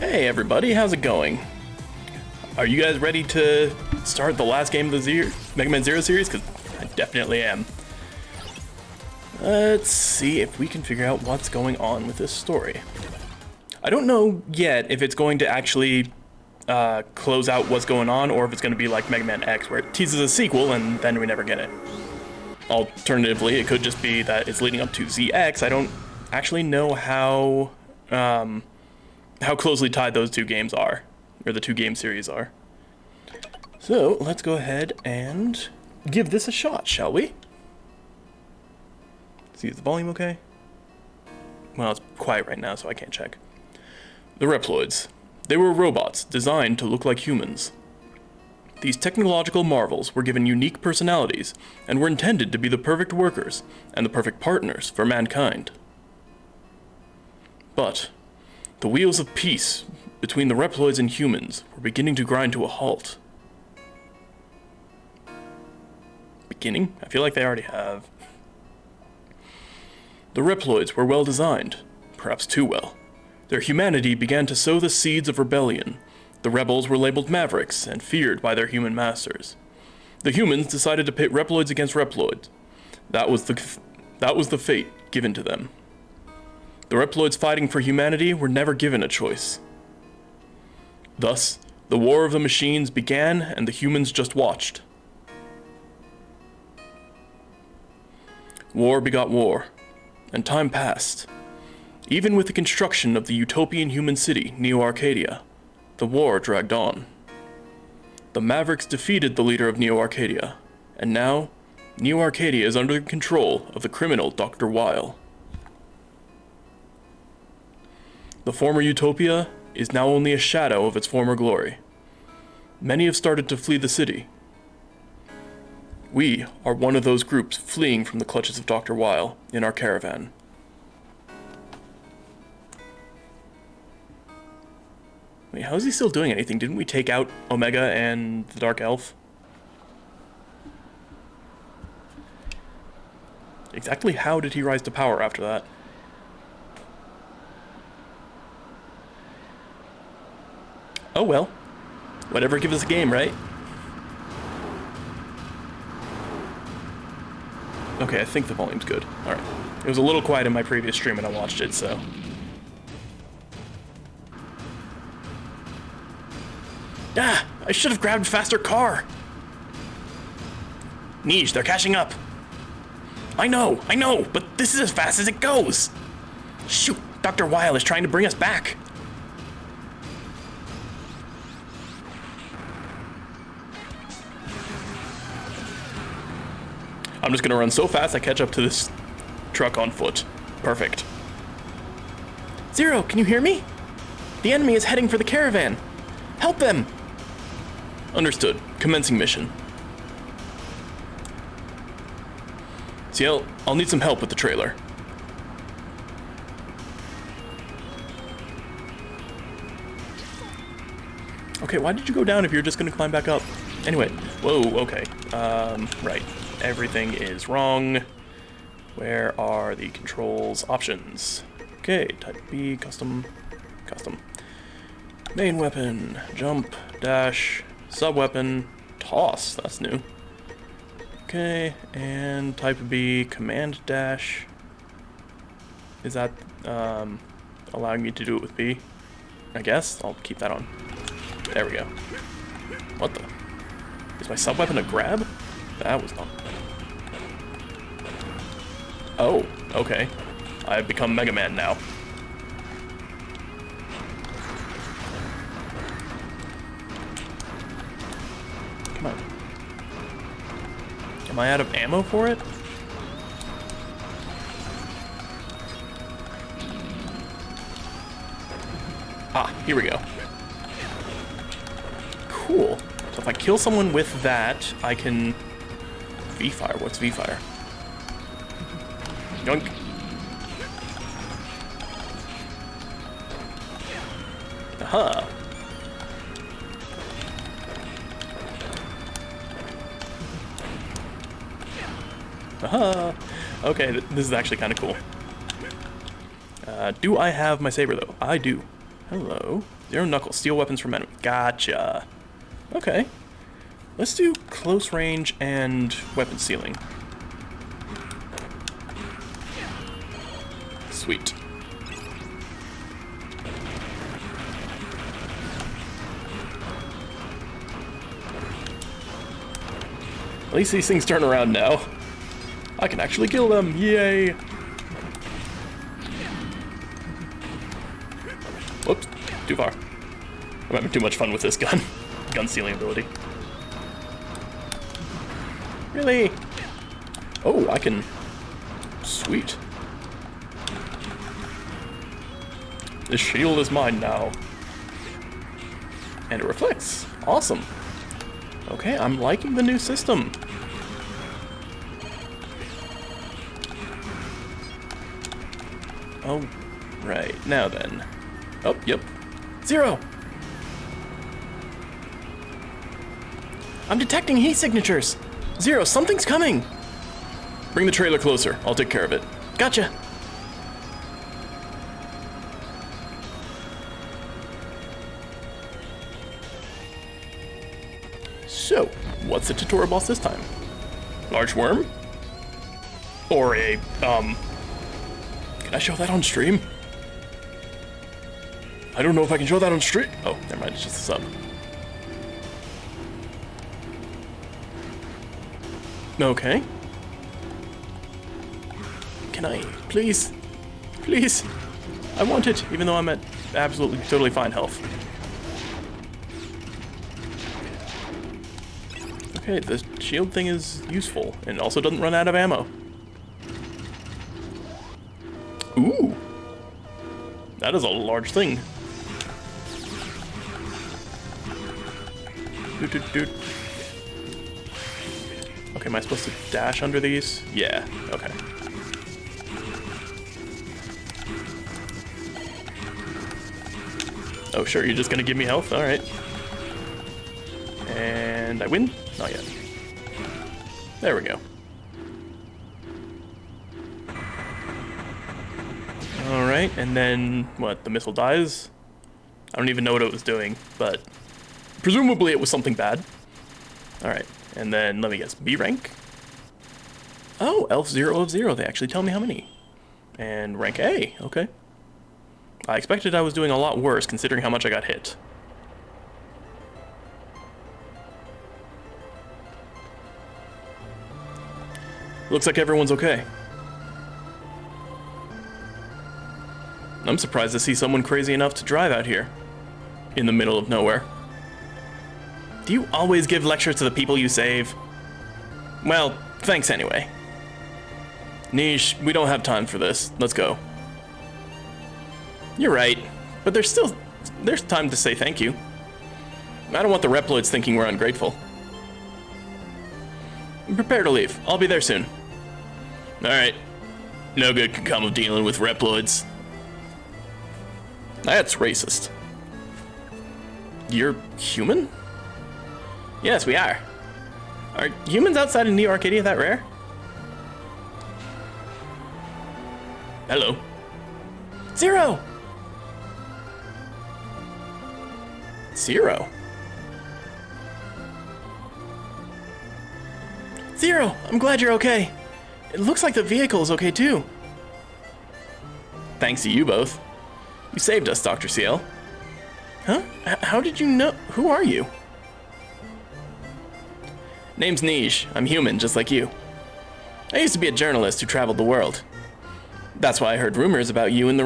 Hey everybody, how's it going? Are you guys ready to start the last game of the Mega Man Zero series? Because I definitely am. Let's see if we can figure out what's going on with this story. I don't know yet if it's going to actually close out what's going on, or if it's going to be like Mega Man X, where it teases a sequel and then we never get it. Alternatively, it could just be that it's leading up to ZX. I don't actually know how closely tied those two games are, or the two game series are. So let's go ahead and give this a shot, shall we? See, is the volume okay? Well, it's quiet right now, so I can't check. The Reploids. They were robots designed to look like humans. These technological marvels were given unique personalities and were intended to be the perfect workers and the perfect partners for mankind. But the wheels of peace between the Reploids and humans were beginning to grind to a halt. Beginning? I feel like they already have. The Reploids were well designed, perhaps too well. Their humanity began to sow the seeds of rebellion. The rebels were labeled Mavericks and feared by their human masters. The humans decided to pit Reploids against Reploids. That was the fate given to them. The Reploids fighting for humanity were never given a choice. Thus, the War of the Machines began and the humans just watched. War begot war, and time passed. Even with the construction of the utopian human city, Neo Arcadia, the war dragged on. The Mavericks defeated the leader of Neo Arcadia, and now, Neo Arcadia is under the control of the criminal Dr. Weil. The former Utopia is now only a shadow of its former glory. Many have started to flee the city. We are one of those groups fleeing from the clutches of Dr. Weil in our caravan. Wait, how is he still doing anything? Didn't we take out Omega and the Dark Elf? Exactly how did he rise to power after that? Oh well. Whatever gives us a game, right? Okay, I think the volume's good. Alright. It was a little quiet in my previous stream when I watched it, so... Ah! I should have grabbed a faster car! Niche, they're catching up! I know! But this is as fast as it goes! Shoot! Dr. Weil is trying to bring us back! I'm just gonna run so fast I catch up to this truck on foot. Perfect. Zero, can you hear me? The enemy is heading for the caravan. Help them! Understood. Commencing mission. CL, I'll need some help with the trailer. Okay, why did you go down if you're just gonna climb back up? Anyway, whoa, okay. Right. Everything is wrong. Where are the controls options? Okay, type B, custom. Main weapon, jump, dash, sub-weapon, toss, that's new. Okay, and type B, command dash. Is that allowing me to do it with B? I guess, I'll keep that on. There we go. What the? Is my sub-weapon a grab? That was not... Oh, okay. I've become Mega Man now. Come on. Am I out of ammo for it? Ah, here we go. Cool. So if I kill someone with that, I can... V-Fire. What's V-Fire? Yoink. Aha. Aha. Okay, this is actually kind of cool. Do I have my saber, though? I do. Hello. Zero knuckles. Steal weapons from enemy. Gotcha. Okay. Let's do close range and weapon stealing. Sweet. At least these things turn around now. I can actually kill them. Yay. Whoops. Too far. I'm having too much fun with this gun. Gun stealing ability. Really? Oh, I can... Sweet. This shield is mine now. And it reflects. Awesome. Okay, I'm liking the new system. Oh, right. Now then. Oh, yep. Zero! I'm detecting heat signatures! Zero, something's coming! Bring the trailer closer. I'll take care of it. Gotcha! So, what's the tutorial boss this time? Large worm? Or a, Can I show that on stream? I don't know if I can show that on stream. Oh, never mind, it's just a sub. Okay. Can I, please? Please? I want it, even though I'm at absolutely, totally fine health. Okay, the shield thing is useful, and also doesn't run out of ammo. Ooh! That is a large thing. Okay, am I supposed to dash under these? Yeah, okay. Oh, sure, you're just gonna give me health? Alright. And I win? Not yet. There we go. Alright, and then, what, the missile dies? I don't even know what it was doing, but presumably it was something bad. Alright, and then, let me guess, B rank? Oh, Elf 0 of 0, they actually tell me how many. And rank A, okay. I expected I was doing a lot worse considering how much I got hit. Looks like everyone's okay. I'm surprised to see someone crazy enough to drive out here. In the middle of nowhere. Do you always give lectures to the people you save? Well, thanks anyway. Niche, we don't have time for this. Let's go. You're right, but there's time to say thank you. I don't want the Reploids thinking we're ungrateful. Prepare to leave. I'll be there soon. Alright. No good can come of dealing with Reploids. That's racist. You're human? Yes, we are. Are humans outside of Neo Arcadia that rare? Hello. Zero! Zero? Zero, I'm glad you're okay. It looks like the vehicle is okay too. Thanks to you both. You saved us, Dr. Ciel. Huh? How did you know? Who are you? Name's Niche. I'm human, just like you. I used to be a journalist who traveled the world. That's why I heard rumors about you and the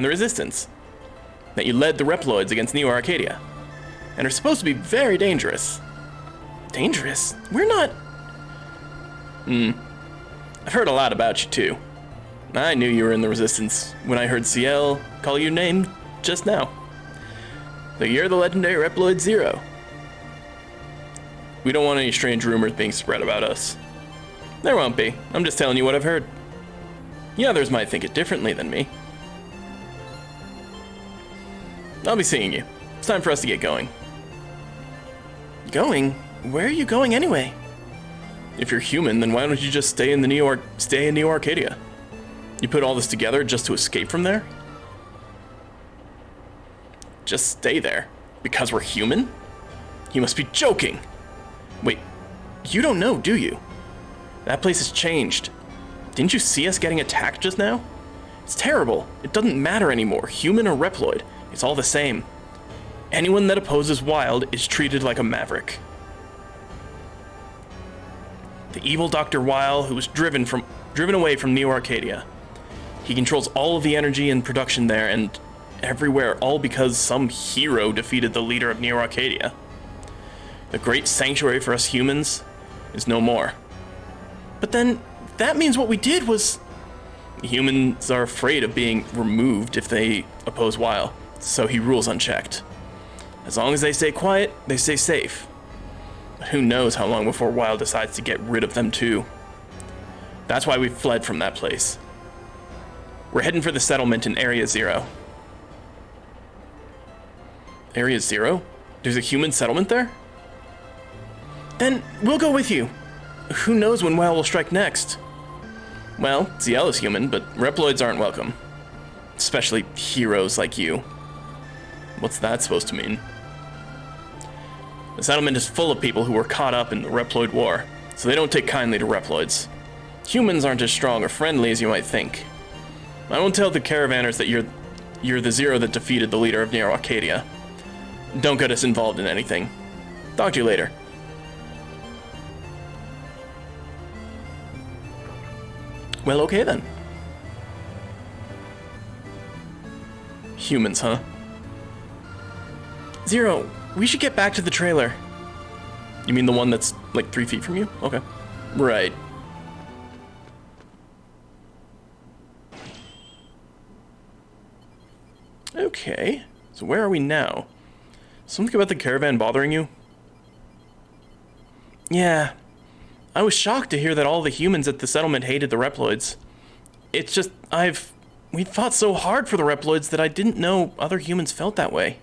Resistance. That you led the Reploids against Neo Arcadia. And are supposed to be very dangerous. Dangerous? We're not... I've heard a lot about you, too. I knew you were in the Resistance when I heard Ciel call your name just now. So you're the legendary Reploid Zero. We don't want any strange rumors being spread about us. There won't be. I'm just telling you what I've heard. The others might think it differently than me. I'll be seeing you. It's time for us to get going. Going? Where are you going anyway? If you're human, then why don't you just stay in Neo Arcadia? You put all this together just to escape from there? Just stay there. Because we're human? You must be joking. Wait, you don't know, do you? That place has changed. Didn't you see us getting attacked just now? It's terrible. It doesn't matter anymore, human or Reploid. It's all the same. Anyone that opposes Wild is treated like a maverick. The evil Dr. Weil, who was driven away from Neo Arcadia. He controls all of the energy and production there and everywhere, all because some hero defeated the leader of Neo Arcadia. The great sanctuary for us humans is no more. But then, that means what we did was... Humans are afraid of being removed if they oppose Weil, so he rules unchecked. As long as they stay quiet, they stay safe. But who knows how long before Weil decides to get rid of them too. That's why we fled from that place. We're heading for the settlement in Area Zero. Area Zero? There's a human settlement there? Then we'll go with you. Who knows when Weil will strike next? Well, ZL is human, but Reploids aren't welcome. Especially heroes like you. What's that supposed to mean? The settlement is full of people who were caught up in the Reploid War, so they don't take kindly to Reploids. Humans aren't as strong or friendly as you might think. I won't tell the caravanners that you're the Zero that defeated the leader of Neo Arcadia. Don't get us involved in anything. Talk to you later. Well, okay then. Humans, huh? Zero, we should get back to the trailer. You mean the one that's like 3 feet from you? Okay. Right. Okay. So where are we now? Something about the caravan bothering you? Yeah. I was shocked to hear that all the humans at the settlement hated the Reploids. It's just, we fought so hard for the Reploids that I didn't know other humans felt that way.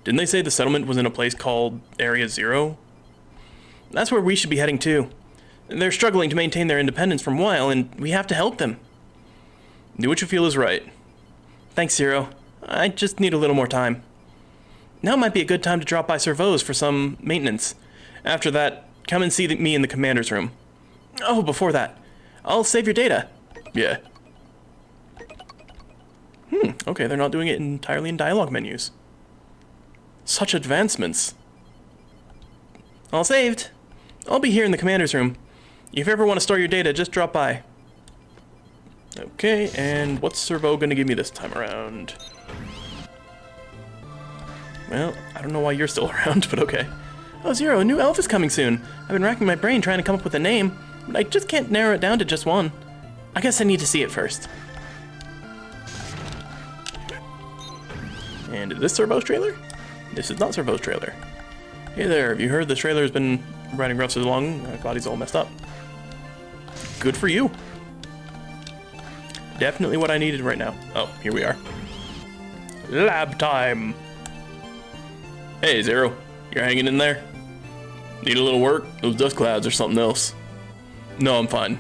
Didn't they say the settlement was in a place called Area Zero? That's where we should be heading to. They're struggling to maintain their independence from Weil, and we have to help them. Do what you feel is right. Thanks, Zero. I just need a little more time. Now might be a good time to drop by Servo's for some maintenance. After that, come and see me in the commander's room. Oh, before that, I'll save your data. Yeah. Okay, they're not doing it entirely in dialogue menus. Such advancements. All saved. I'll be here in the commander's room. If you ever want to store your data, just drop by. Okay, and what's Servo gonna give me this time around? Well, I don't know why you're still around, but okay. Oh, Zero, a new elf is coming soon. I've been racking my brain trying to come up with a name, but I just can't narrow it down to just one. I guess I need to see it first. And is this Servo's trailer? This is not Servo's trailer. Hey there, have you heard the trailer's been riding rough so long? My body's all messed up. Good for you. Definitely what I needed right now. Oh, here we are. Lab time. Hey, Zero. You're hanging in there? Need a little work? Those dust clouds or something else? No, I'm fine.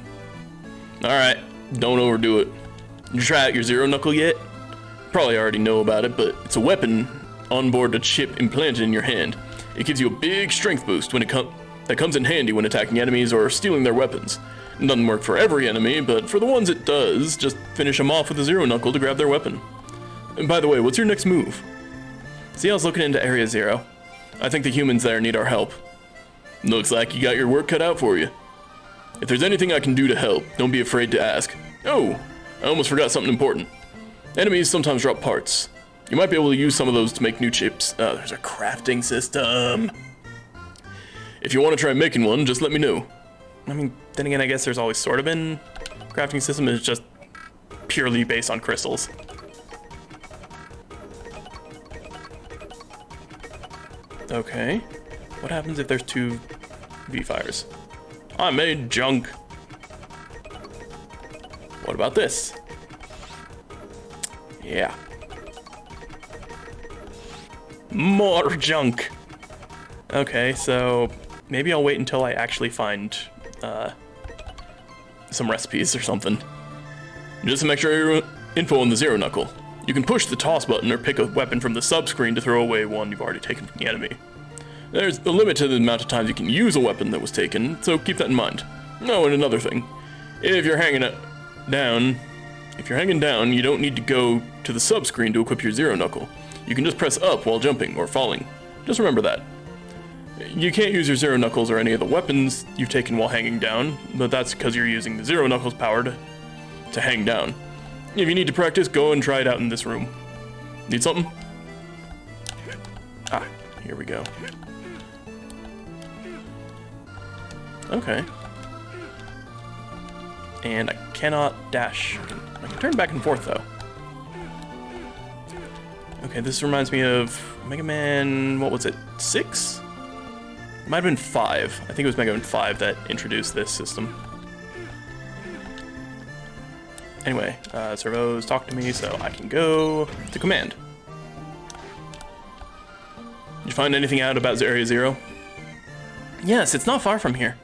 Alright, don't overdo it. Did you try out your Zero Knuckle yet? Probably already know about it, but it's a weapon on board the chip implanted in your hand. It gives you a big strength boost when that comes in handy when attacking enemies or stealing their weapons. It doesn't work for every enemy, but for the ones it does, just finish them off with a Zero Knuckle to grab their weapon. And by the way, what's your next move? CL's looking into Area Zero. I think the humans there need our help. Looks like you got your work cut out for you. If there's anything I can do to help, don't be afraid to ask. Oh, I almost forgot something important. Enemies sometimes drop parts. You might be able to use some of those to make new chips. There's a crafting system. If you want to try making one, just let me know. I mean, then again, I guess there's always sort of been crafting system. It's just purely based on crystals. Okay. What happens if there's 2 V-fires? I made junk. What about this? Yeah. More junk. Okay, so maybe I'll wait until I actually find some recipes or something. Just some extra info on the Zero Knuckle. You can push the toss button or pick a weapon from the sub-screen to throw away one you've already taken from the enemy. There's a limit to the amount of times you can use a weapon that was taken, so keep that in mind. Oh, and another thing. If you're hanging down, you don't need to go to the sub-screen to equip your Zero Knuckle. You can just press up while jumping or falling. Just remember that. You can't use your Zero Knuckles or any of the weapons you've taken while hanging down, but that's because you're using the Zero Knuckles power to hang down. If you need to practice, go and try it out in this room. Need something? Ah, here we go. Okay. And I cannot dash. I can turn back and forth, though. Okay, this reminds me of Mega Man, what was it, 6? It might have been 5. I think it was Mega Man 5 that introduced this system. Anyway, Servos talk to me so I can go to command. Did you find anything out about Area Zero? Yes, it's not far from here.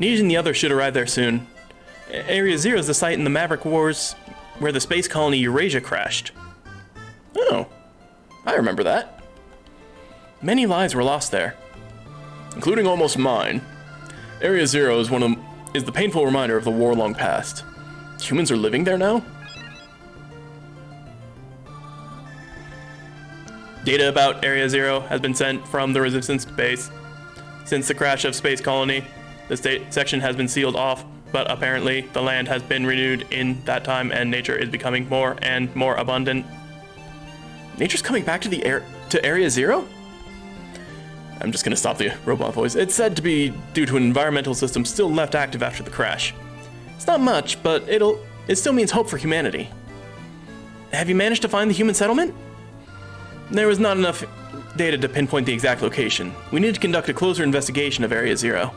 Neej and the others should arrive there soon. Area Zero is the site in the Maverick Wars where the space colony Eurasia crashed. Oh, I remember that. Many lives were lost there, including almost mine. Area Zero is the painful reminder of the war long past. Humans are living there now? Data about Area Zero has been sent from the Resistance base. Since the crash of Space Colony, the section has been sealed off, but apparently the land has been renewed in that time and nature is becoming more and more abundant. Nature's coming back to Area Zero? I'm just gonna stop the robot voice. It's said to be due to an environmental system still left active after the crash. It's not much, but it still means hope for humanity. Have you managed to find the human settlement? There was not enough data to pinpoint the exact location. We need to conduct a closer investigation of Area Zero.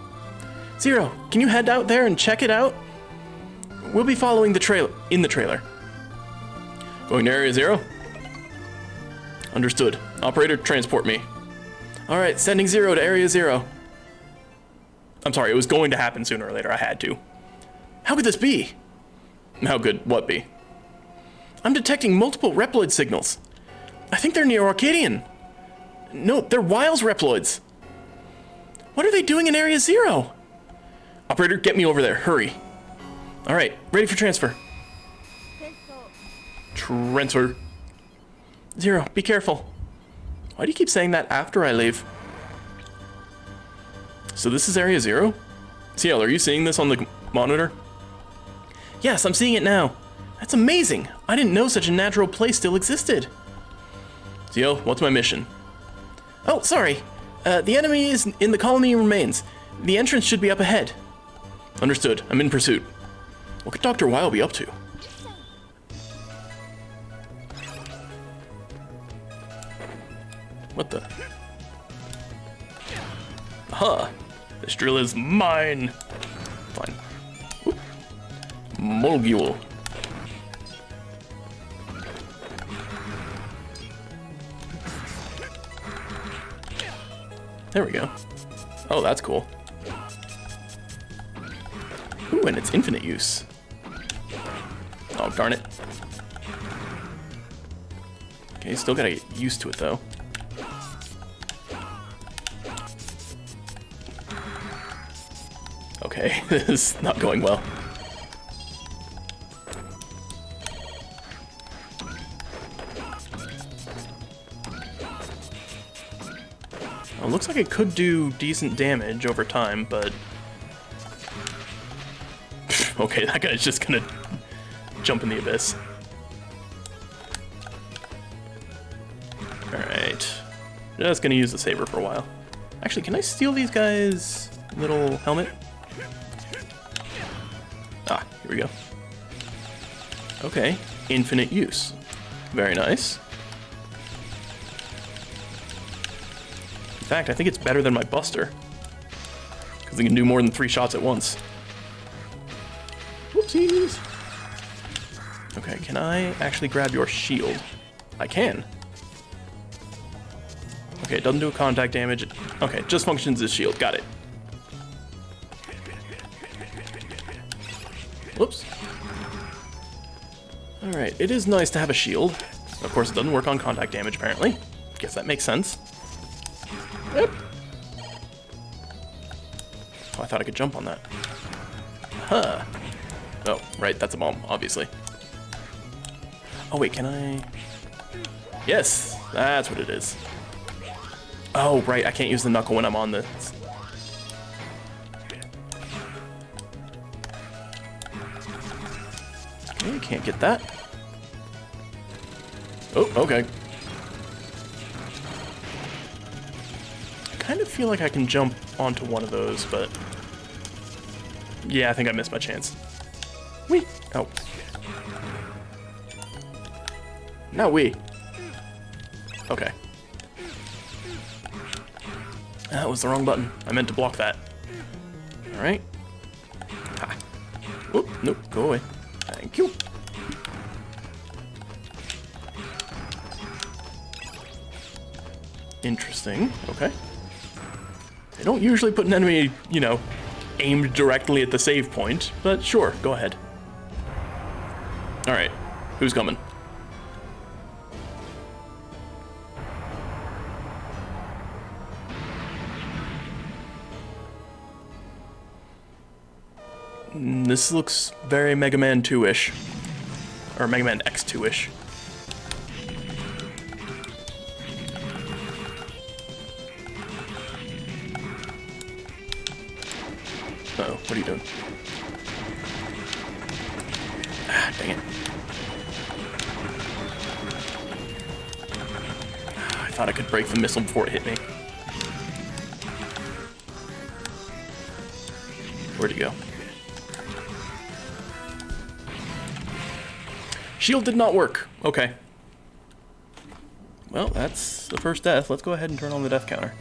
Zero, can you head out there and check it out? We'll be following the trailer. Going to Area Zero? Understood. Operator, transport me. Alright, sending Zero to Area Zero. I'm sorry, it was going to happen sooner or later. I had to. How could this be? How could what be? I'm detecting multiple Reploid signals. I think they're Neo-Arcadian. No, they're Wiles Reploids. What are they doing in Area Zero? Operator, get me over there. Hurry. Alright, ready for transfer. Transfer. Zero, be careful. Why do you keep saying that after I leave? So this is Area Zero? CL, are you seeing this on the monitor? Yes, I'm seeing it now. That's amazing. I didn't know such a natural place still existed. CL, what's my mission? Oh, sorry. The enemy is in the colony remains. The entrance should be up ahead. Understood. I'm in pursuit. What could Dr. Weil be up to? What the? Aha! This drill is mine! Fine. Oop. Molgule. There we go. Oh, that's cool. Ooh, and it's infinite use. Oh, darn it. Okay, still gotta get used to it, though. Okay, this is not going well. Well, it looks like it could do decent damage over time, but... okay, that guy's just gonna jump in the abyss. Alright. Just gonna use the saber for a while. Actually, can I steal these guys' little helmet? Ah, here we go. Okay, infinite use. Very nice. In fact, I think it's better than my Buster, because it can do more than 3 shots at once. Whoopsies! Okay, can I actually grab your shield? I can. Okay, it doesn't do a contact damage. Okay, it just functions as shield. Got it. Whoops. Alright, it is nice to have a shield. Of course, it doesn't work on contact damage, apparently. Guess that makes sense. Yep. Oh, I thought I could jump on that. Huh. Oh, right, that's a bomb, obviously. Oh, wait, can I... Yes, that's what it is. Oh, right, I can't use the knuckle when I'm on this. Okay, can't get that. Oh, okay. I kind of feel like I can jump onto one of those, but... Yeah, I think I missed my chance. Whee! Oh. Now we. Okay. That was the wrong button. I meant to block that. Alright. Ha. Whoop, nope, go away. Thank you. Interesting. Okay. They don't usually put an enemy, you know, aimed directly at the save point, but sure, go ahead. Alright. Who's coming? This looks very Mega Man 2-ish. Or Mega Man X2-ish. Uh-oh, what are you doing? Ah, dang it. I thought I could break the missile before it hit me. Where'd he go? Shield did not work. Okay. Well, that's the first death. Let's go ahead and turn on the death counter.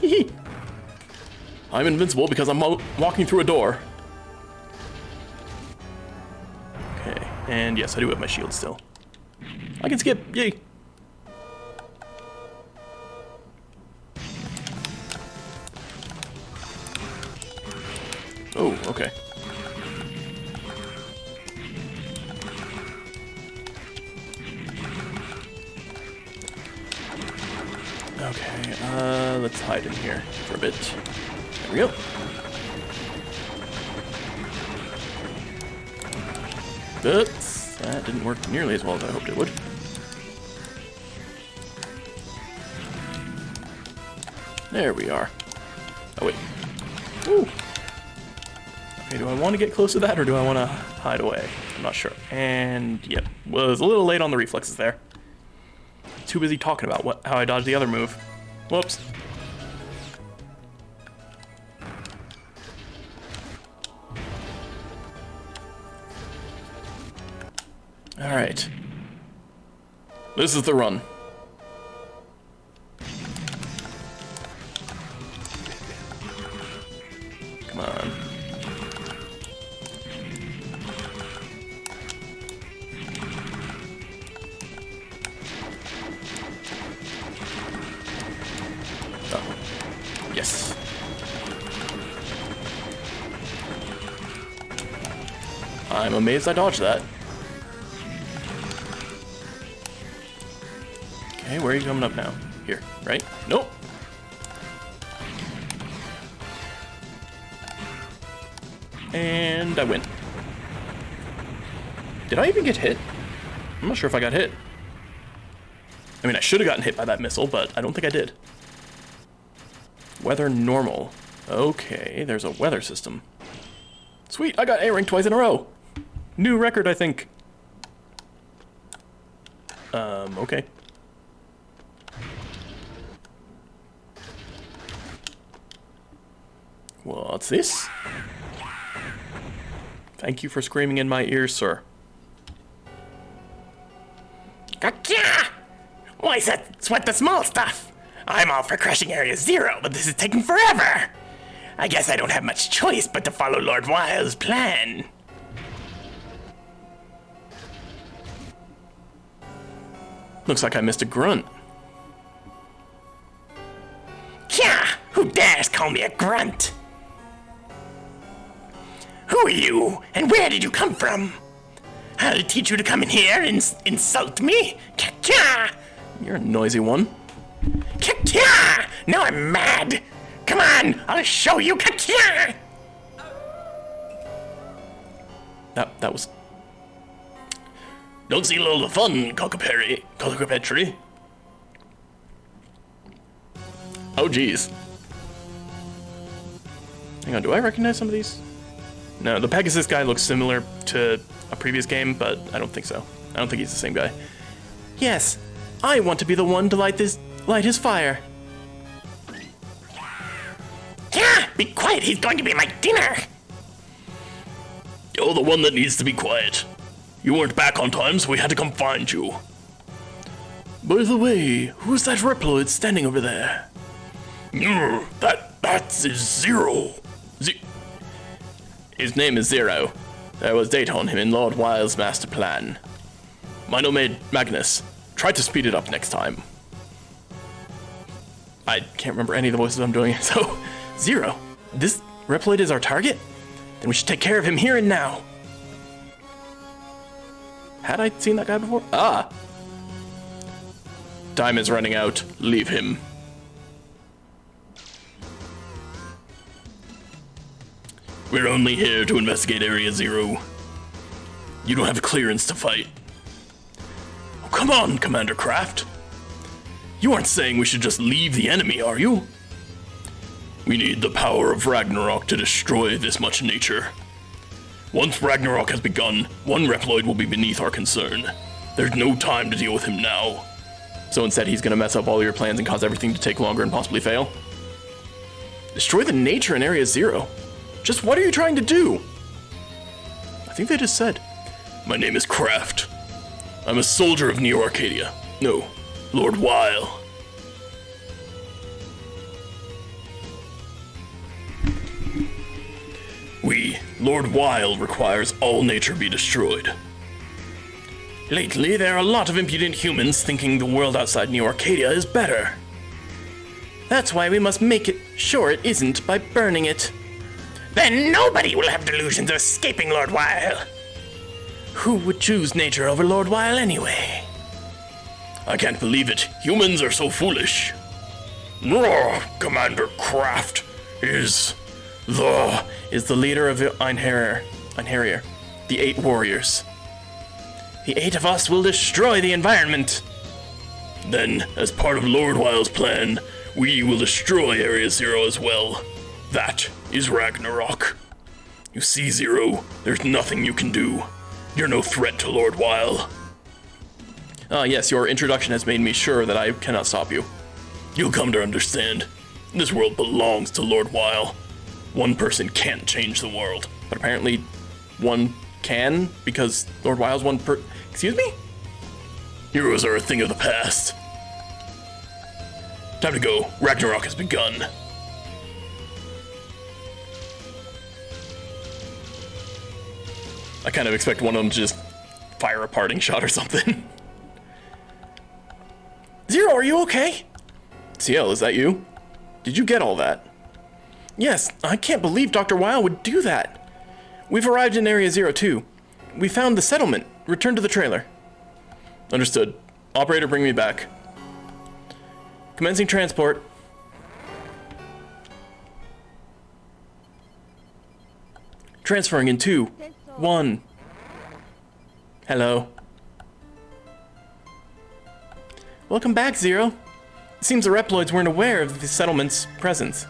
Hee I'm invincible because I'm walking through a door. Okay, and yes, I do have my shield still. I can skip, yay! Oh, okay. Okay, let's hide in here for a bit. There we go. Oops, that didn't work nearly as well as I hoped it would. There we are. Oh wait. Ooh. Okay, do I want to get close to that or do I want to hide away? I'm not sure. And yep, was a little late on the reflexes there. Too busy talking about how I dodged the other move. Whoops. Alright. This is the run. Come on. Oh. Yes. I'm amazed I dodged that. Okay, where are you coming up now? Here, right? Nope. And I win. Did I even get hit? I'm not sure if I got hit. I mean, I should have gotten hit by that missile, but I don't think I did. Weather normal. Okay, there's a weather system. Sweet, I got A rank twice in a row. New record, I think. Okay. What's this? Thank you for screaming in my ears, sir. Gotcha! Why sweat the small stuff? I'm all for crushing Area Zero, but this is taking forever. I guess I don't have much choice but to follow Lord Wile's plan. Looks like I missed a grunt. Kya! Who dares call me a grunt? Who are you? And where did you come from? I'll teach you to come in here and insult me. Ka-ka! You're a noisy one. Ka-ka! Now I'm mad. Come on, I'll show you. Ka-ka! That was... Don't see all the fun, Cockapetri. Oh, geez. Hang on, do I recognize some of these? No, the Pegasus guy looks similar to a previous game, but I don't think so. I don't think he's the same guy. Yes, I want to be the one to light his fire. Yeah, be quiet, he's going to be my dinner. You're the one that needs to be quiet. You weren't back on time, so we had to come find you. By the way, who's that Reploid standing over there? That's Zero. His name is Zero. There was data on him in Lord Wile's master plan. Minomade Magnus. Try to speed it up next time. I can't remember any of the voices I'm doing, so... Zero, this Reploid is our target? Then we should take care of him here and now. Had I seen that guy before? Ah! Time is running out. Leave him. We're only here to investigate Area Zero. You don't have clearance to fight. Oh, come on, Commander Kraft. You aren't saying we should just leave the enemy, are you? We need the power of Ragnarok to destroy this much nature. Once Ragnarok has begun, one Reploid will be beneath our concern. There's no time to deal with him now. So instead he's gonna mess up all your plans and cause everything to take longer and possibly fail? Destroy the nature in Area Zero? Just what are you trying to do? I think they just said. My name is Kraft. I'm a soldier of Neo Arcadia. No, Lord Wile. Lord Wile requires all nature be destroyed. Lately, there are a lot of impudent humans thinking the world outside Neo Arcadia is better. That's why we must make it sure it isn't by burning it. Then nobody will have delusions of escaping Lord Wile. Who would choose nature over Lord Wile anyway? I can't believe it. Humans are so foolish. Commander Kraft is the leader of Einherjar, the 8 warriors. The 8 of us will destroy the environment. Then, as part of Lord Wile's plan, we will destroy Area Zero as well. That is Ragnarok. You see, Zero, there's nothing you can do. You're no threat to Lord Wile. Yes, your introduction has made me sure that I cannot stop you. You'll come to understand. This world belongs to Lord Wile. One person can't change the world. But apparently, one can, because Lord Wile's Excuse me? Heroes are a thing of the past. Time to go. Ragnarok has begun. I kind of expect one of them to just fire a parting shot or something. Zero, are you okay? CL, is that you? Did you get all that? Yes, I can't believe Dr. Wile would do that. We've arrived in Area 02. We found the settlement. Return to the trailer. Understood. Operator, bring me back. Commencing transport. Transferring in 2, 1. Hello. Welcome back, Zero. It seems the Reploids weren't aware of the settlement's presence.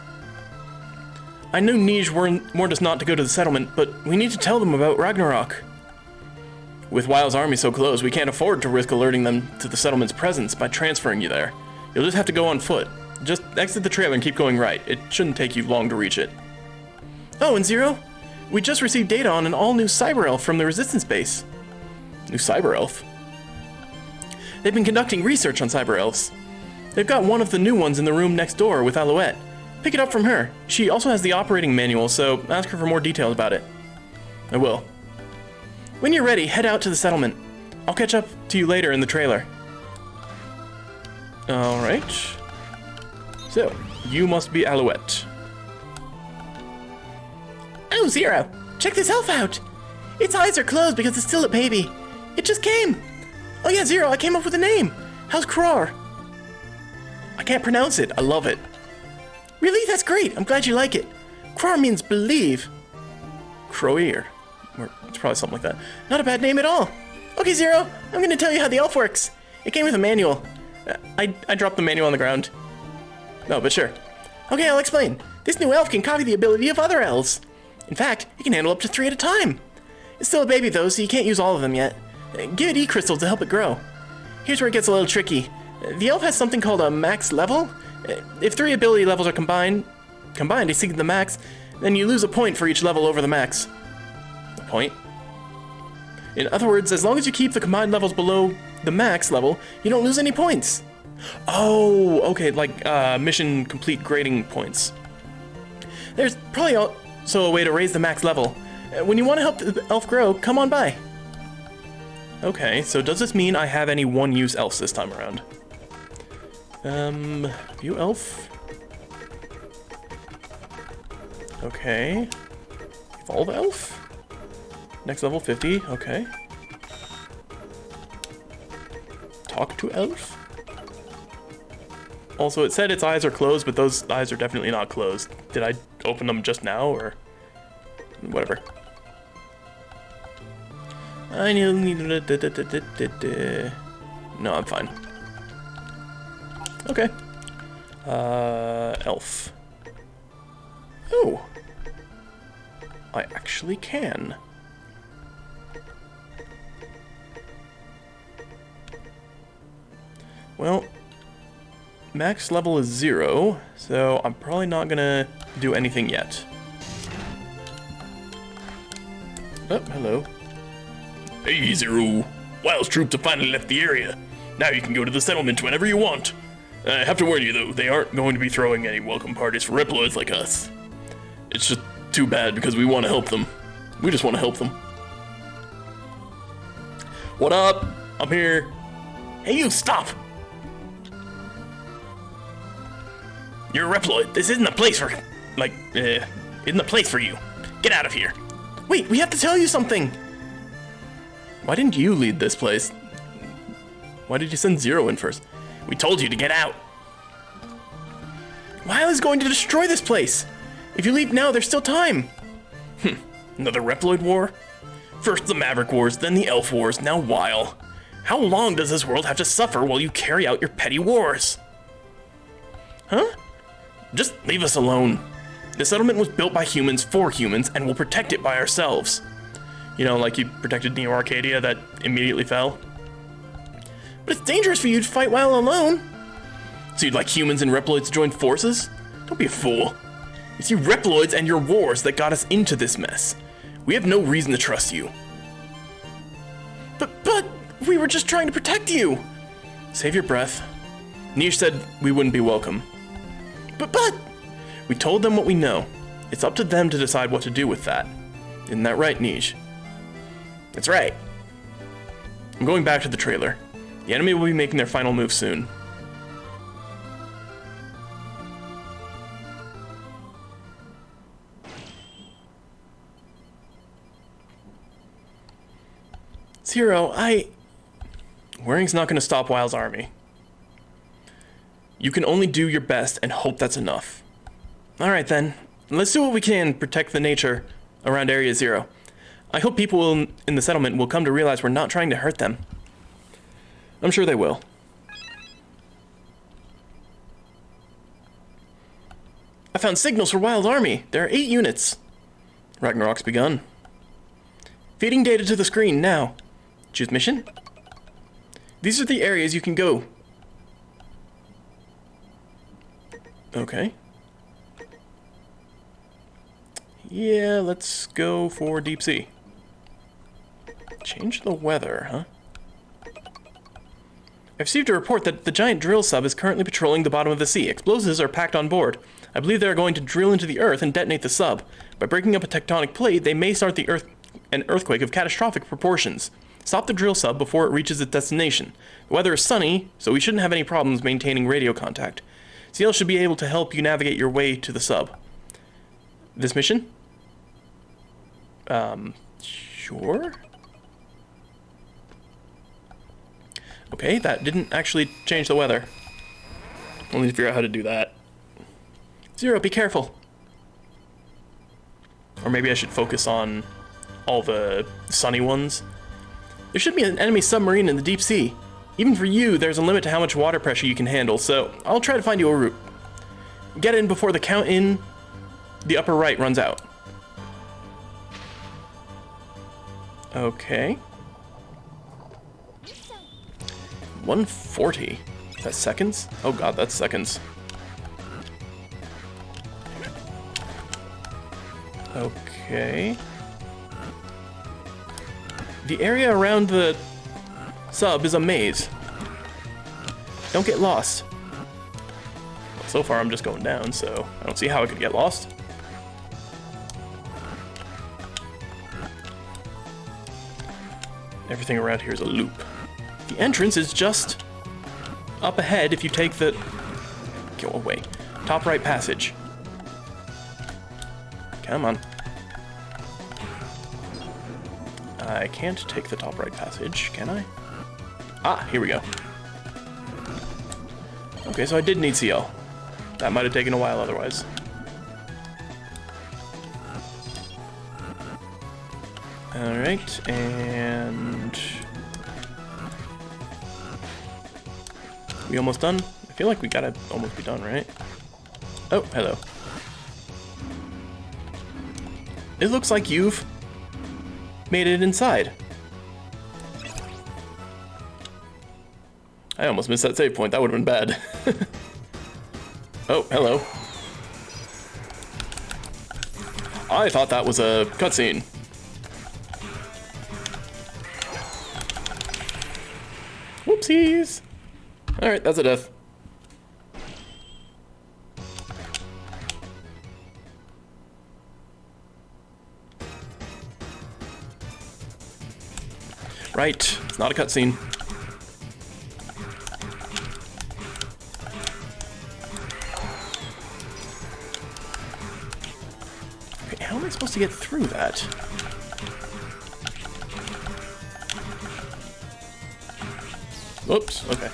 I know Nij warned us not to go to the settlement, but we need to tell them about Ragnarok. With Wile's army so close, we can't afford to risk alerting them to the settlement's presence by transferring you there. You'll just have to go on foot. Just exit the trailer and keep going right. It shouldn't take you long to reach it. Oh, and Zero, we just received data on an all-new cyber elf from the Resistance base. New cyber elf? They've been conducting research on cyber elves. They've got one of the new ones in the room next door with Alouette. Pick it up from her. She also has the operating manual, so ask her for more details about it. I will. When you're ready, head out to the settlement. I'll catch up to you later in the trailer. Alright. So, you must be Alouette. Oh, Zero. Check this elf out! Its eyes are closed because it's still a baby. It just came! Oh yeah, Zero, I came up with a name! How's Kror? I can't pronounce it. I love it. Really? That's great. I'm glad you like it. Kror means believe. Kroir. Or it's probably something like that. Not a bad name at all. Okay, Zero, I'm gonna tell you how the elf works. It came with a manual. I dropped the manual on the ground. No, but sure. Okay, I'll explain. This new elf can copy the ability of other elves. In fact, it can handle up to 3 at a time. It's still a baby though, so you can't use all of them yet. Give it E-crystals to help it grow. Here's where it gets a little tricky. The elf has something called a max level. If 3 ability levels are combined to exceed the max, then you lose a point for each level over the max. A point? In other words, as long as you keep the combined levels below the max level, you don't lose any points. Oh, okay, like mission complete grading points. There's probably also a way to raise the max level. When you want to help the elf grow, come on by. Okay, so does this mean I have any one-use elves this time around? View elf. Okay. Evolve elf. Next level 50, okay. Talk to elf. Also, it said its eyes are closed, but those eyes are definitely not closed. Did I open them just now, or whatever? I need. No, I'm fine. Okay. Elf. Oh. I actually can. Well, max level is 0, so I'm probably not gonna do anything yet. Oh, hello. Hey, Zero. Wild's troops have finally left the area. Now you can go to the settlement whenever you want. I have to warn you, though, they aren't going to be throwing any welcome parties for Reploids like us. It's just too bad because we want to help them. We just want to help them. What up? I'm here. Hey, you, stop! You're a Reploid. This isn't a place for, isn't a place for you. Get out of here. Wait, we have to tell you something. Why didn't you lead this place? Why did you send Zero in first? We told you to get out. Weil is going to destroy this place. If you leave now, there's still time. Another Reploid war? First the Maverick Wars, then the Elf Wars, now Weil. How long does this world have to suffer while you carry out your petty wars? Huh? Just leave us alone. The settlement was built by humans for humans, and we'll protect it by ourselves. You know, like you protected Neo Arcadia that immediately fell? But it's dangerous for you to fight Weil alone. So you'd like humans and Reploids to join forces? Don't be a fool. It's you Reploids and your wars that got us into this mess. We have no reason to trust you. But we were just trying to protect you. Save your breath. Niche said we wouldn't be welcome. But we told them what we know. It's up to them to decide what to do with that. Isn't that right, Niche? That's right. I'm going back to the trailer. The enemy will be making their final move soon. Zero, Worrying's not going to stop Weil's army. You can only do your best and hope that's enough. Alright then, let's do what we can to protect the nature around Area Zero. I hope people in the settlement will come to realize we're not trying to hurt them. I'm sure they will. I found signals for Wild's army. There are 8 units. Ragnarok's begun. Feeding data to the screen now. Choose mission. These are the areas you can go. Okay. Yeah, let's go for deep sea. Change the weather, huh? I received a report that the giant drill sub is currently patrolling the bottom of the sea. Explosives are packed on board. I believe they are going to drill into the earth and detonate the sub. By breaking up a tectonic plate, they may start an earthquake of catastrophic proportions. Stop the drill sub before it reaches its destination. The weather is sunny, so we shouldn't have any problems maintaining radio contact. CL should be able to help you navigate your way to the sub. This mission? Sure. Okay, that didn't actually change the weather. I'll need to figure out how to do that. Zero, be careful. Or maybe I should focus on all the sunny ones. There should be an enemy submarine in the deep sea. Even for you, there's a limit to how much water pressure you can handle, so I'll try to find you a route. Get in before the count in the upper right runs out. Okay. 140. Is that seconds? Oh god, that's seconds. Okay. The area around the sub is a maze. Don't get lost. Well, so far I'm just going down, so I don't see how I could get lost. Everything around here is a loop. The entrance is just up ahead if you take the... Go away. Top right passage. Come on. I can't take the top right passage, can I? Ah, here we go. Okay, so I did need CL. That might have taken a while otherwise. Alright, and... We almost done? I feel like we gotta almost be done, right? Oh, hello. It looks like you've made it inside. I almost missed that save point. That would have been bad. Oh, hello. I thought that was a cutscene. Whoopsies. Alright, that's a death. Right, it's not a cutscene. Okay, how am I supposed to get through that? Oops, okay.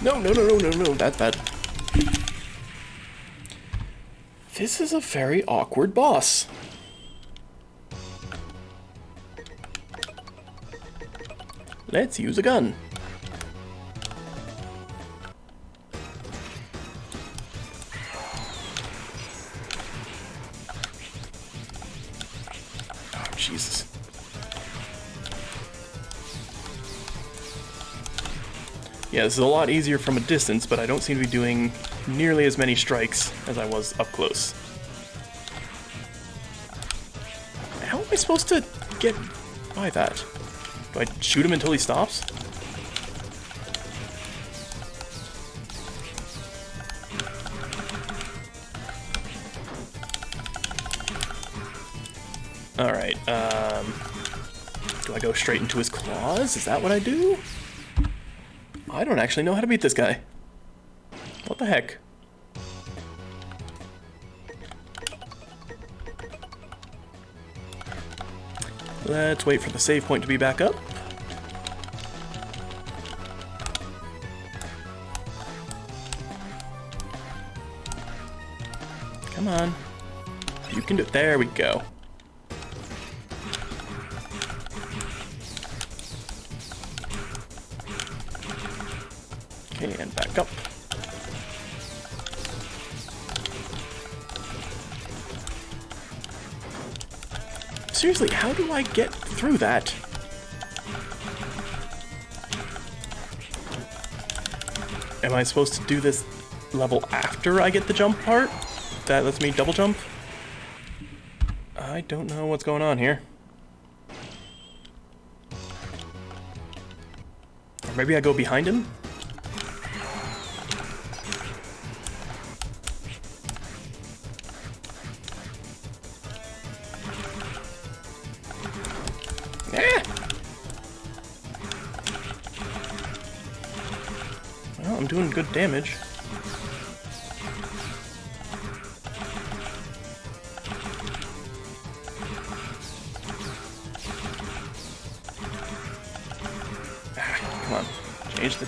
No, that's bad. This is a very awkward boss. Let's use a gun. Oh, Jesus. Yeah, this is a lot easier from a distance, but I don't seem to be doing nearly as many strikes as I was up close. How am I supposed to get by that? Do I shoot him until he stops? Alright, do I go straight into his claws? Is that what I do? I don't actually know how to beat this guy. What the heck? Let's wait for the save point to be back up. Come on. You can do it. There we go. Okay, and back up. Seriously, how do I get through that? Am I supposed to do this level after I get the jump part? That lets me double jump? I don't know what's going on here. Or maybe I go behind him? good damage. Come on, change the...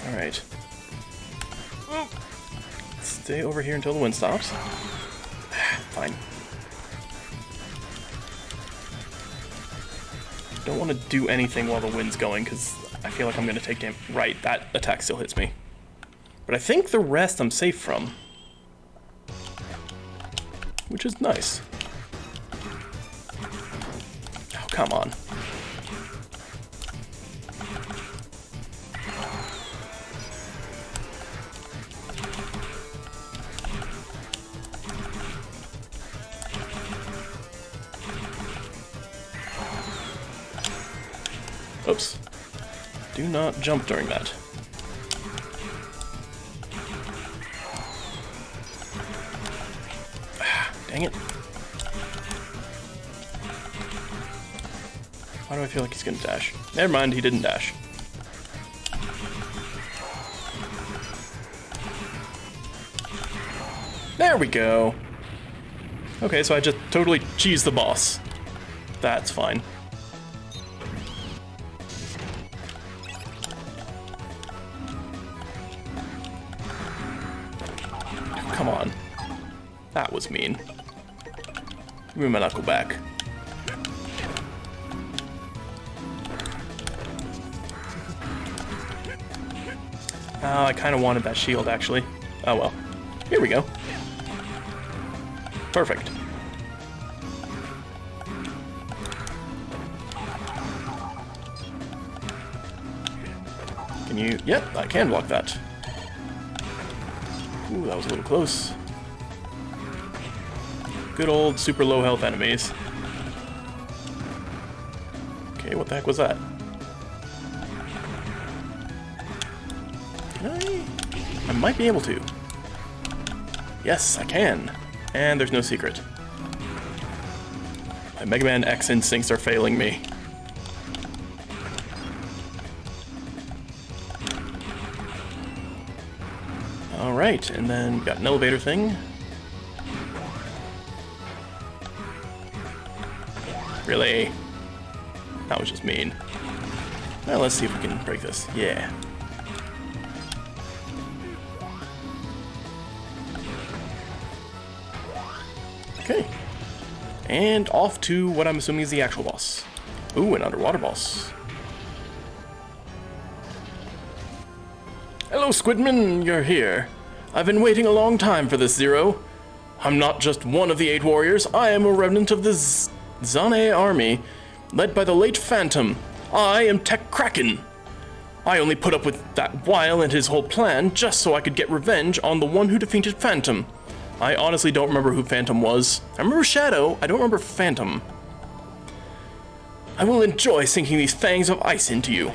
Alright. Stay over here until the wind stops. Fine. Don't want to do anything while the wind's going, because I feel like I'm going to take damage. Right, that attack still hits me. But I think the rest I'm safe from. Which is nice. Oh, come on. Oops. Do not jump during that. Dang it. Why do I feel like he's gonna dash? Never mind, he didn't dash. There we go. Okay, so I just totally cheesed the boss. That's fine. Come on. That was mean. Give me my knuckle back. I kind of wanted that shield, actually. Oh well. Here we go. Perfect. Can you... Yep, I can block that. Ooh, that was a little close. Good old super low health enemies. Okay, what the heck was that? Can I might be able to. Yes, I can. And there's no secret. My Mega Man X instincts are failing me. Alright, and then got an elevator thing. Really? That was just mean. Well, let's see if we can break this. Yeah. Okay. And off to what I'm assuming is the actual boss. Ooh, an underwater boss. Hello, Squidman, you're here. I've been waiting a long time for this, Zero. I'm not just one of the 8 warriors, I am a remnant of the Zane army, led by the late Phantom. I am Tech Kraken. I only put up with that Weil and his whole plan just so I could get revenge on the one who defeated Phantom. I honestly don't remember who Phantom was. I remember Shadow, I don't remember Phantom. I will enjoy sinking these fangs of ice into you.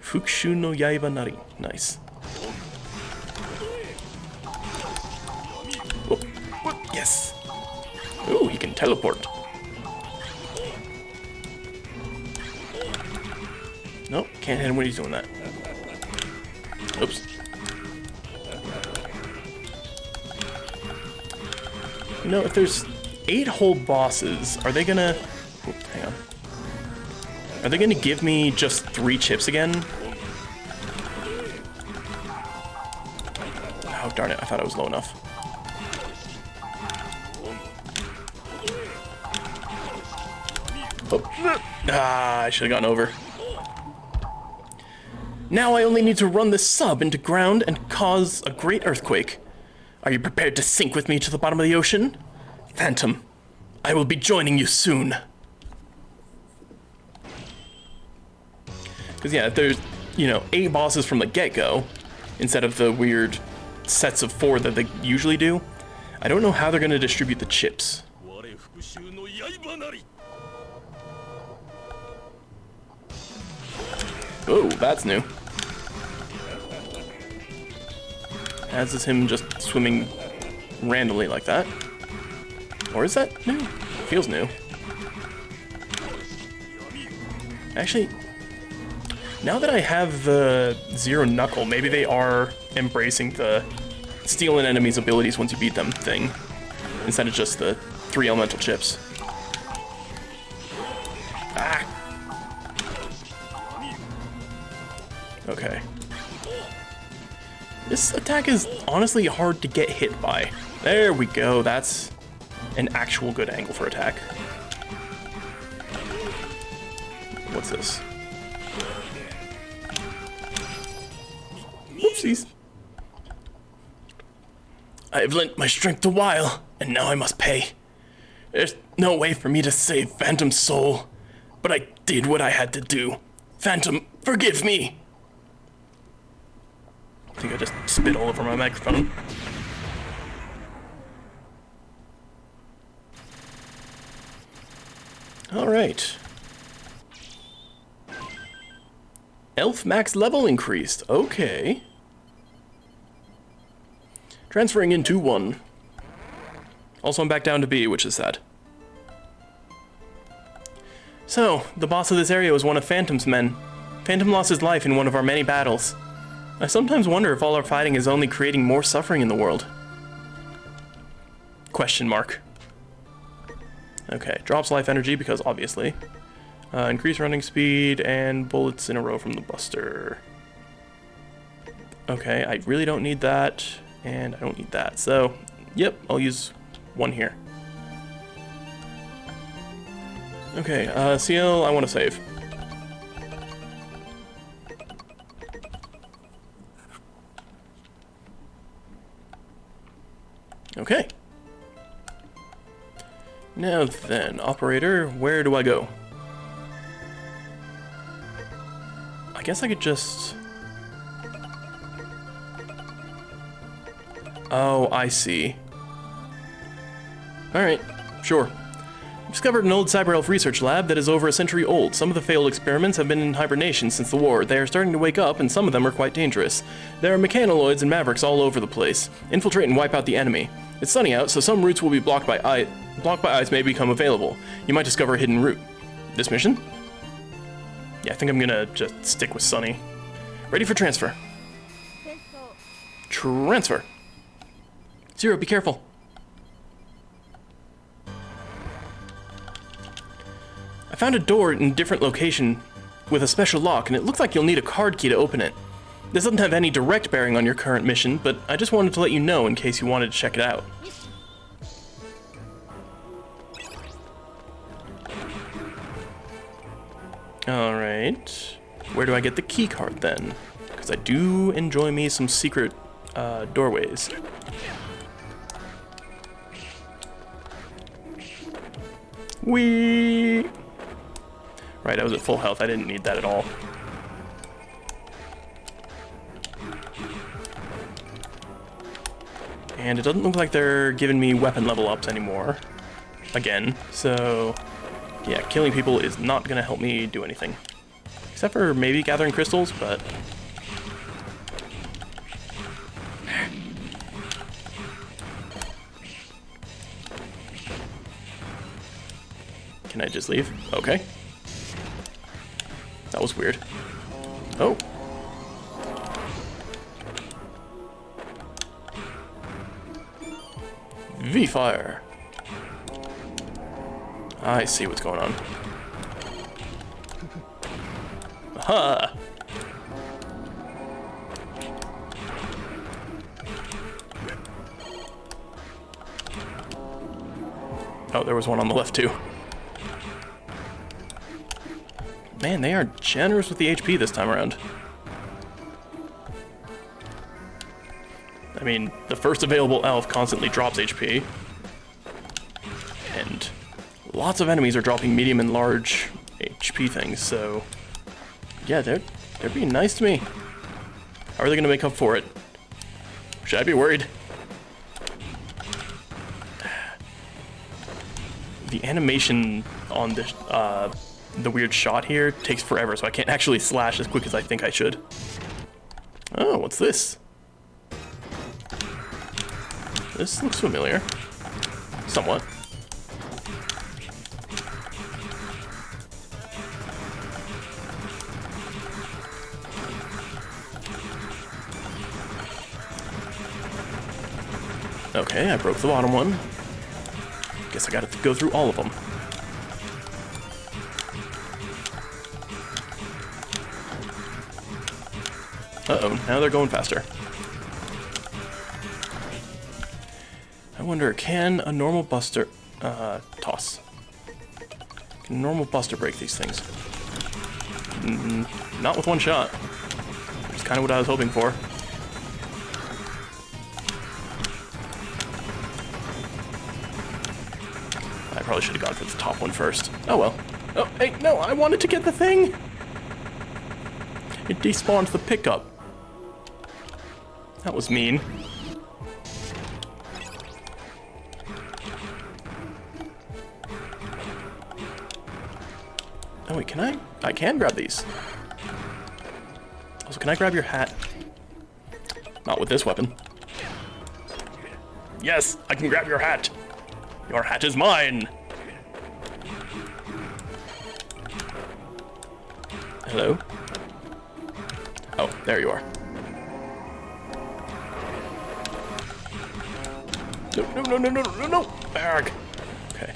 Fukushu no Yaiba Nari. Nice. Oh, yes. Ooh, he can teleport. Nope, can't hit him when he's doing that. Oops. You know, if there's 8 whole bosses, are they gonna... Oh, hang on. Are they gonna give me just 3 chips again? Oh, darn it, I thought I was low enough. Oh. Ah, I should have gotten over. Now I only need to run this sub into ground and cause a great earthquake. Are you prepared to sink with me to the bottom of the ocean? Phantom, I will be joining you soon. Because yeah, if there's, you know, 8 bosses from the get-go, instead of the weird sets of 4 that they usually do, I don't know how they're going to distribute the chips. Oh, that's new. As is him just swimming randomly like that. Or is that new? Feels new. Actually, Now that I have the Zero Knuckle, maybe they are embracing the steal an enemy's abilities once you beat them thing, instead of just the 3 elemental chips. Ah! Okay. This attack is honestly hard to get hit by. There we go, that's an actual good angle for attack. What's this? Whoopsies. I have lent my strength a while, and now I must pay. There's no way for me to save Phantom's soul, but I did what I had to do. Phantom, forgive me! I think I just spit all over my microphone. Alright. Elf max level increased. Okay. Transferring into 1. Also, I'm back down to B, which is sad. So, the boss of this area was one of Phantom's men. Phantom lost his life in one of our many battles. I sometimes wonder if all our fighting is only creating more suffering in the world. Question mark. Okay, drops life energy because obviously. Increase running speed and bullets in a row from the Buster. Okay, I really don't need that, and I don't need that. So, yep, I'll use 1 here. Okay, CL, I want to save. Okay. Now then, operator, where do I go? I guess I could just... Oh, I see. Alright, sure. Discovered an old cyber elf research lab that is over a century old. Some of the failed experiments have been in hibernation since the war. They are starting to wake up, and some of them are quite dangerous. There are mechanoids and mavericks all over the place. Infiltrate and wipe out the enemy. It's sunny out, so some routes will be blocked by ice. Blocked by ice may become available. You might discover a hidden route. This mission? Yeah, I think I'm gonna just stick with Sunny. Ready for transfer. Transfer. Zero, be careful. I found a door in a different location with a special lock, and it looks like you'll need a card key to open it. This doesn't have any direct bearing on your current mission, but I just wanted to let you know in case you wanted to check it out. Alright. Where do I get the key card then? Because I do enjoy me some secret doorways. Whee! Right, I was at full health. I didn't need that at all. And it doesn't look like they're giving me weapon level ups anymore. Again, so... yeah, killing people is not gonna help me do anything. Except for maybe gathering crystals, but... Can I just leave? Okay. That was weird. Oh. V-Fire. I see what's going on. Aha! Oh, there was one on the left too. Man, they are generous with the HP this time around. I mean, the first available elf constantly drops HP. And lots of enemies are dropping medium and large HP things, so... yeah, they're being nice to me. How are they gonna make up for it? Should I be worried? The animation on this, the weird shot here takes forever, so I can't actually slash as quick as I think I should. Oh, what's this? This looks familiar. Somewhat. Okay, I broke the bottom one. Guess I gotta go through all of them. Uh-oh, now they're going faster. I wonder, can a normal buster... toss. Can a normal buster break these things? Not with one shot. That's kind of what I was hoping for. I probably should have gone for the top one first. Oh well. Oh, hey, no, I wanted to get the thing! It despawned the pickup. That was mean. Oh wait, can I? I can grab these. Also, can I grab your hat? Not with this weapon. Yes, I can grab your hat. Your hat is mine. Hello? Oh, there you are. No. Arg. Okay.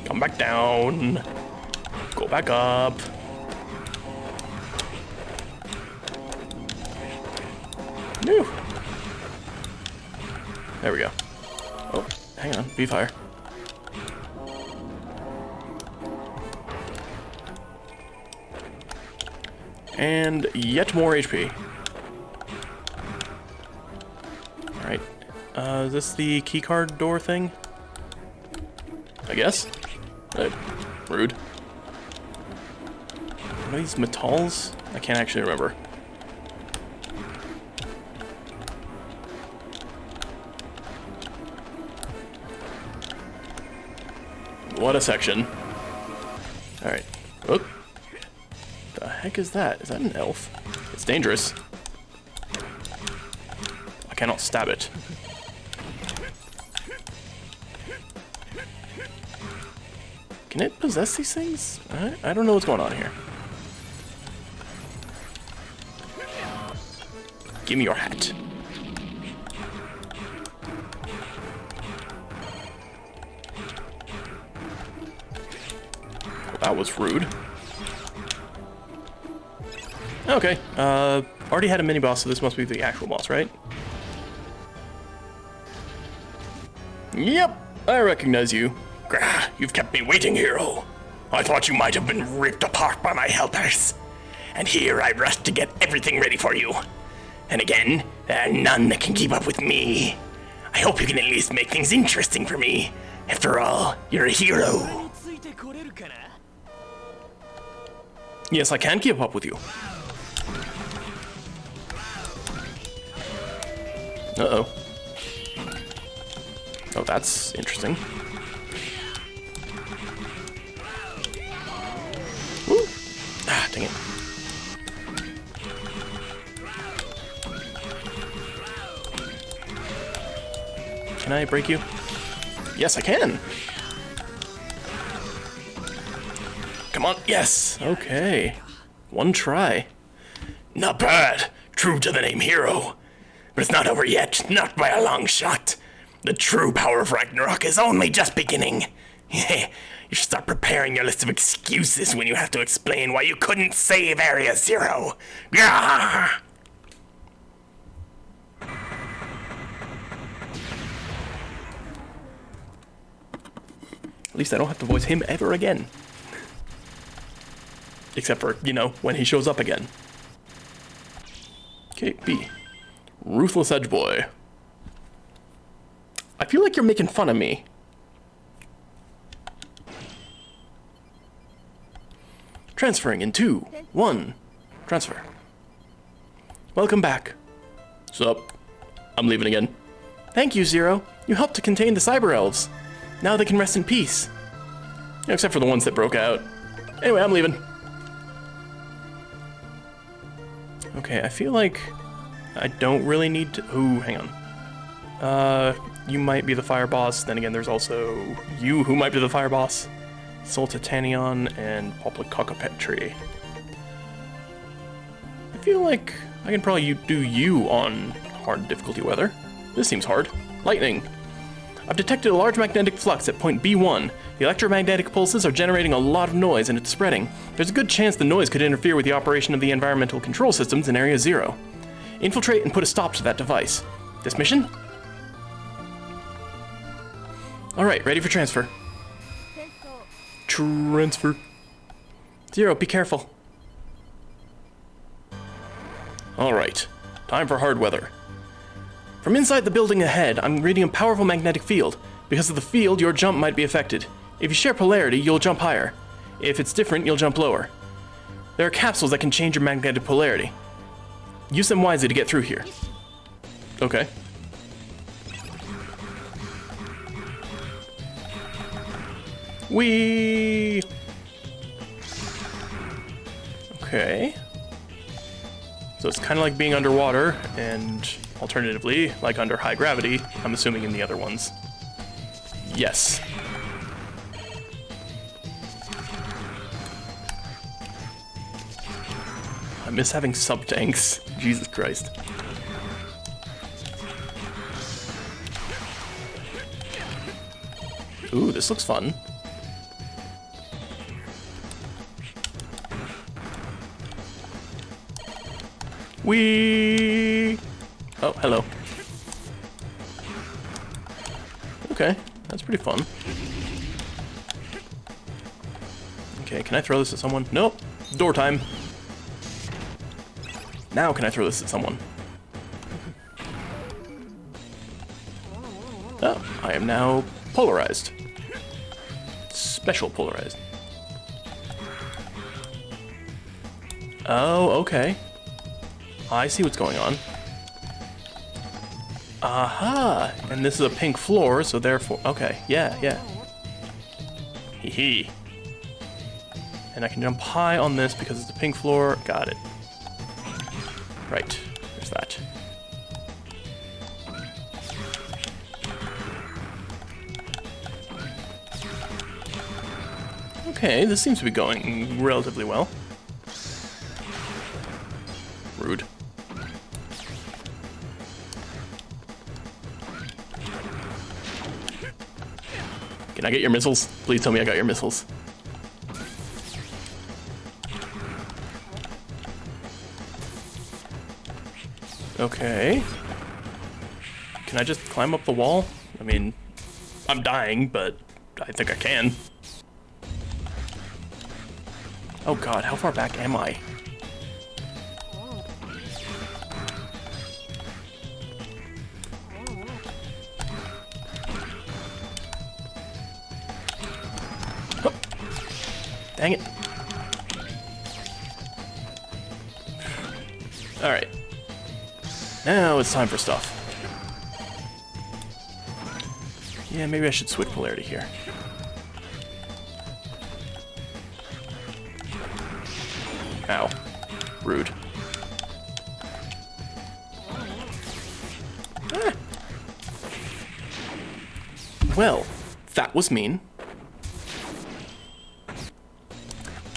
Come back down. Go back up. No. There we go. Oh, hang on. Be fire. And yet more HP. Alright. Is this the keycard door thing? I guess? Rude. What are these metals? I can't actually remember. What a section. Alright. Oop. The heck is that? Is that an elf? It's dangerous. I cannot stab it. Can it possess these things? I don't know what's going on here. Give me your hat. Well, that was rude. Okay, already had a mini-boss, so this must be the actual boss, right? Yep, I recognize you. Grah, you've kept me waiting, hero. I thought you might have been ripped apart by my helpers. And here I rushed to get everything ready for you. And again, there are none that can keep up with me. I hope you can at least make things interesting for me. After all, you're a hero. Yes, I can keep up with you. Uh-oh. Oh, that's interesting. Woo! Ah, dang it. Can I break you? Yes, I can! Come on, yes! Okay. One try. Not bad. True to the name hero. But it's not over yet, not by a long shot. The true power of Ragnarok is only just beginning. You should start preparing your list of excuses when you have to explain why you couldn't save Area Zero. Gah! At least I don't have to voice him ever again. Except for, you know, when he shows up again. Okay, B. Ruthless Edge Boy. I feel like you're making fun of me. Transferring in 2, 1. Transfer. Welcome back. Sup? I'm leaving again. Thank you, Zero. You helped to contain the Cyber Elves. Now they can rest in peace. Except for the ones that broke out. Anyway, I'm leaving. Okay, I feel like I don't really need to... Ooh, hang on. You might be the fire boss. Then again, there's also you who might be the fire boss. Sol Titanion and Poplar Cockapetri. I feel like I can probably do you on hard difficulty weather. This seems hard. Lightning. I've detected a large magnetic flux at point B1. The electromagnetic pulses are generating a lot of noise and it's spreading. There's a good chance the noise could interfere with the operation of the environmental control systems in Area 0. Infiltrate and put a stop to that device. This mission? Alright, ready for transfer. Transfer. 0, be careful. Alright, time for hard weather. From inside the building ahead, I'm reading a powerful magnetic field. Because of the field, your jump might be affected. If you share polarity, you'll jump higher. If it's different, you'll jump lower. There are capsules that can change your magnetic polarity. Use them wisely to get through here. Okay. Whee! Okay. So it's kind of like being underwater, and alternatively, like under high gravity, I'm assuming in the other ones. Yes. I miss having sub-tanks. Jesus Christ. Ooh, this looks fun. Whee! Oh, hello. Okay, that's pretty fun. Okay, can I throw this at someone? Nope. Door time. Now can I throw this at someone? Oh, I am now polarized. Special polarized. Oh, okay. I see what's going on. Aha! And this is a pink floor, so therefore... Okay, yeah. Hee hee. And I can jump high on this because it's a pink floor. Got it. Right. There's that. Okay, this seems to be going relatively well. Rude. Can I get your missiles? Please tell me I got your missiles. Okay. Can I just climb up the wall? I mean, I'm dying, but I think I can. Oh god, how far back am I? Oh. Dang it. Alright. Now it's time for stuff. Yeah, maybe I should switch polarity here. Ow. Rude. Ah. Well, that was mean.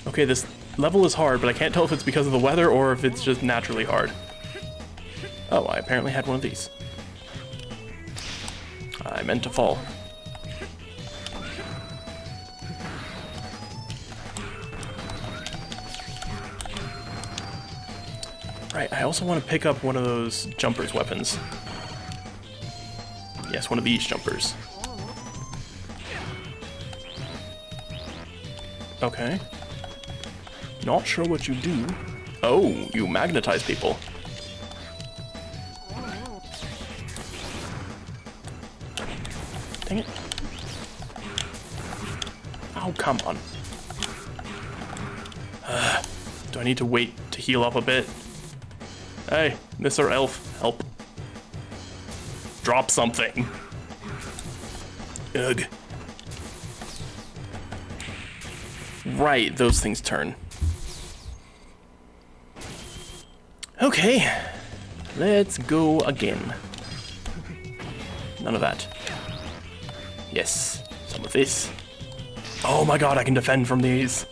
Okay, this level is hard, but I can't tell if it's because of the weather or if it's just naturally hard. Oh, I apparently had one of these. I meant to fall. Right, I also want to pick up one of those jumpers' weapons. Yes, one of these jumpers. Okay. Not sure what you do. Oh, you magnetize people. Dang it. Oh, come on. Do I need to wait to heal up a bit? Hey, Mr. Elf, help. Drop something. Ugh. Right, those things turn. Okay, let's go again. None of that. Yes, some of this. Oh my god, I can defend from these.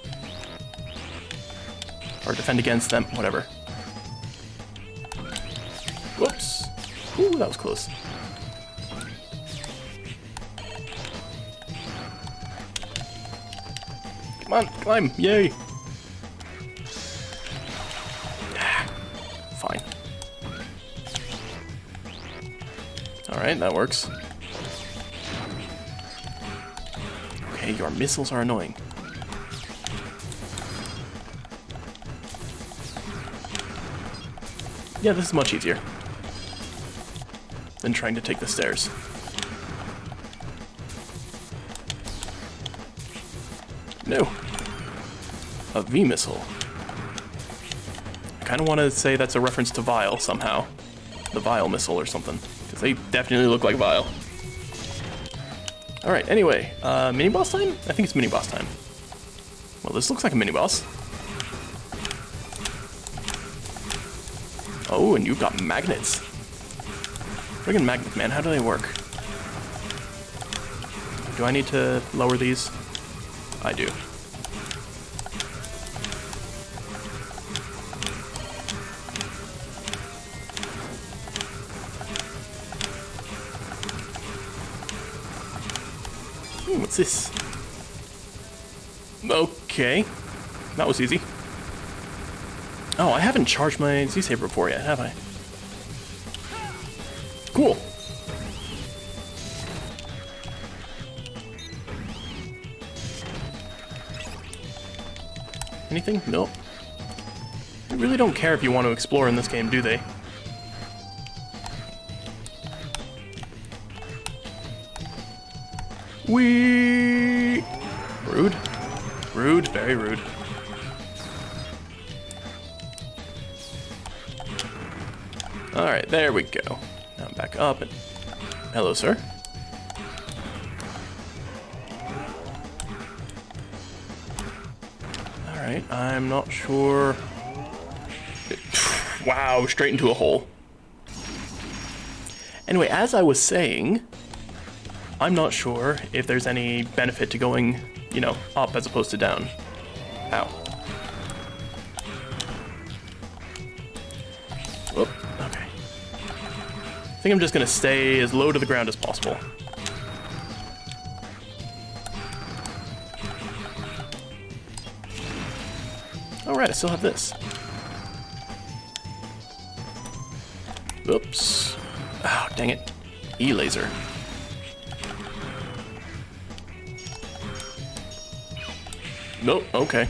Or defend against them, whatever. Ooh, that was close. Come on, climb, yay! Fine. Alright, that works. Okay, your missiles are annoying. Yeah, this is much easier than trying to take the stairs. No. A V missile. I kind of want to say that's a reference to Vile somehow. The Vile missile or something. Because they definitely look like Vile. Alright, anyway. Mini boss time? I think it's mini boss time. Well, this looks like a mini boss. Oh, and you've got magnets. Friggin' magnets, man. How do they work? Do I need to lower these? I do. What's this? Okay. That was easy. Oh, I haven't charged my Z-Saber before yet, have I? Cool. Anything? Nope. They really don't care if you want to explore in this game, do they? Whee! Rude. Rude, very rude. Alright, there we go. Now I'm back up and... Hello, sir. Alright, I'm not sure... Wow, straight into a hole. Anyway, as I was saying, I'm not sure if there's any benefit to going, you know, up as opposed to down. Ow. Whoop, okay. I think I'm just gonna stay as low to the ground as possible. Alright, I still have this. Oops. Oh, dang it. E-laser. Nope, okay.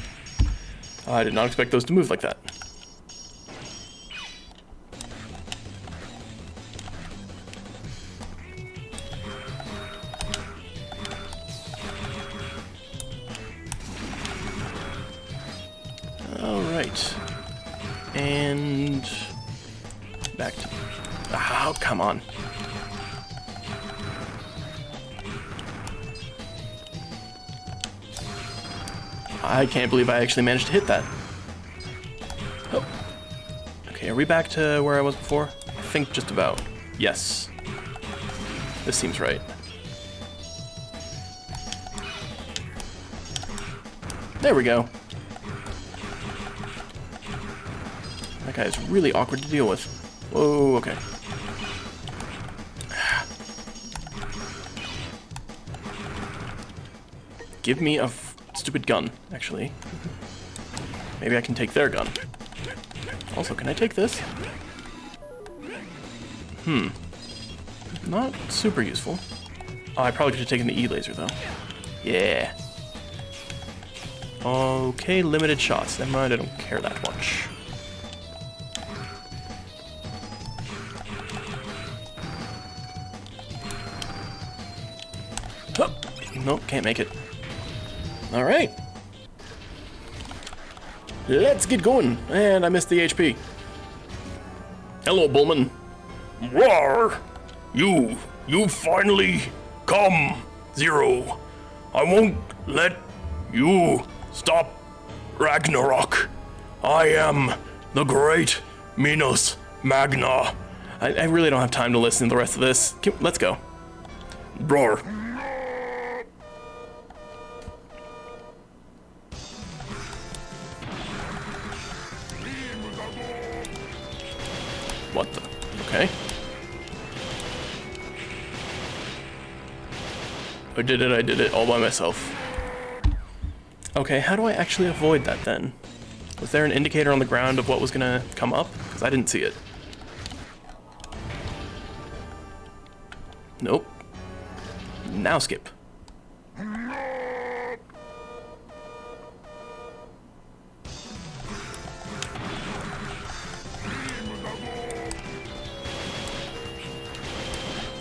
I did not expect those to move like that. Alright. And... back to... Oh, come on. I can't believe I actually managed to hit that. Oh. Okay, are we back to where I was before? I think just about. Yes. This seems right. There we go. That guy is really awkward to deal with. Whoa, okay. Give me a stupid gun, actually. Maybe I can take their gun. Also, can I take this? Not super useful. Oh, I probably could have taken the E-laser, though. Yeah. Okay, limited shots. Never mind, I don't care that much. Oh, nope, can't make it. Alright. Let's get going. And I missed the HP. Hello, Bullman. Roar! You finally come, Zero. I won't let you stop Ragnarok. I am the great Minos Magna. I really don't have time to listen to the rest of this. Let's go. Roar. What the? Okay. I did it all by myself. Okay, how do I actually avoid that then? Was there an indicator on the ground of what was gonna come up? Because I didn't see it. Nope. Now skip.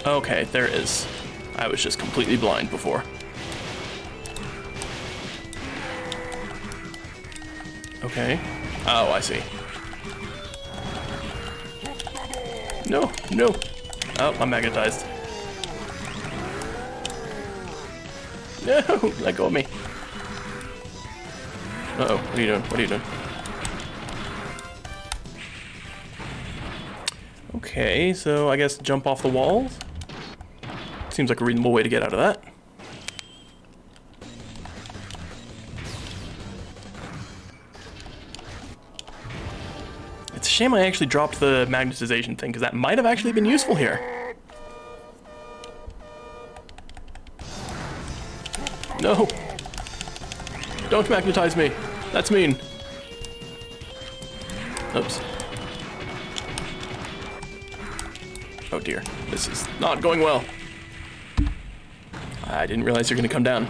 Okay, there is. I was just completely blind before. Okay. Oh, I see. No, no. Oh, I'm magnetized. No, let go of me. Uh-oh, what are you doing? What are you doing? Okay, so I guess jump off the walls? Seems like a reasonable way to get out of that. It's a shame I actually dropped the magnetization thing, because that might have actually been useful here. No! Don't magnetize me! That's mean! Oops. Oh dear, this is not going well. I didn't realize you're gonna come down.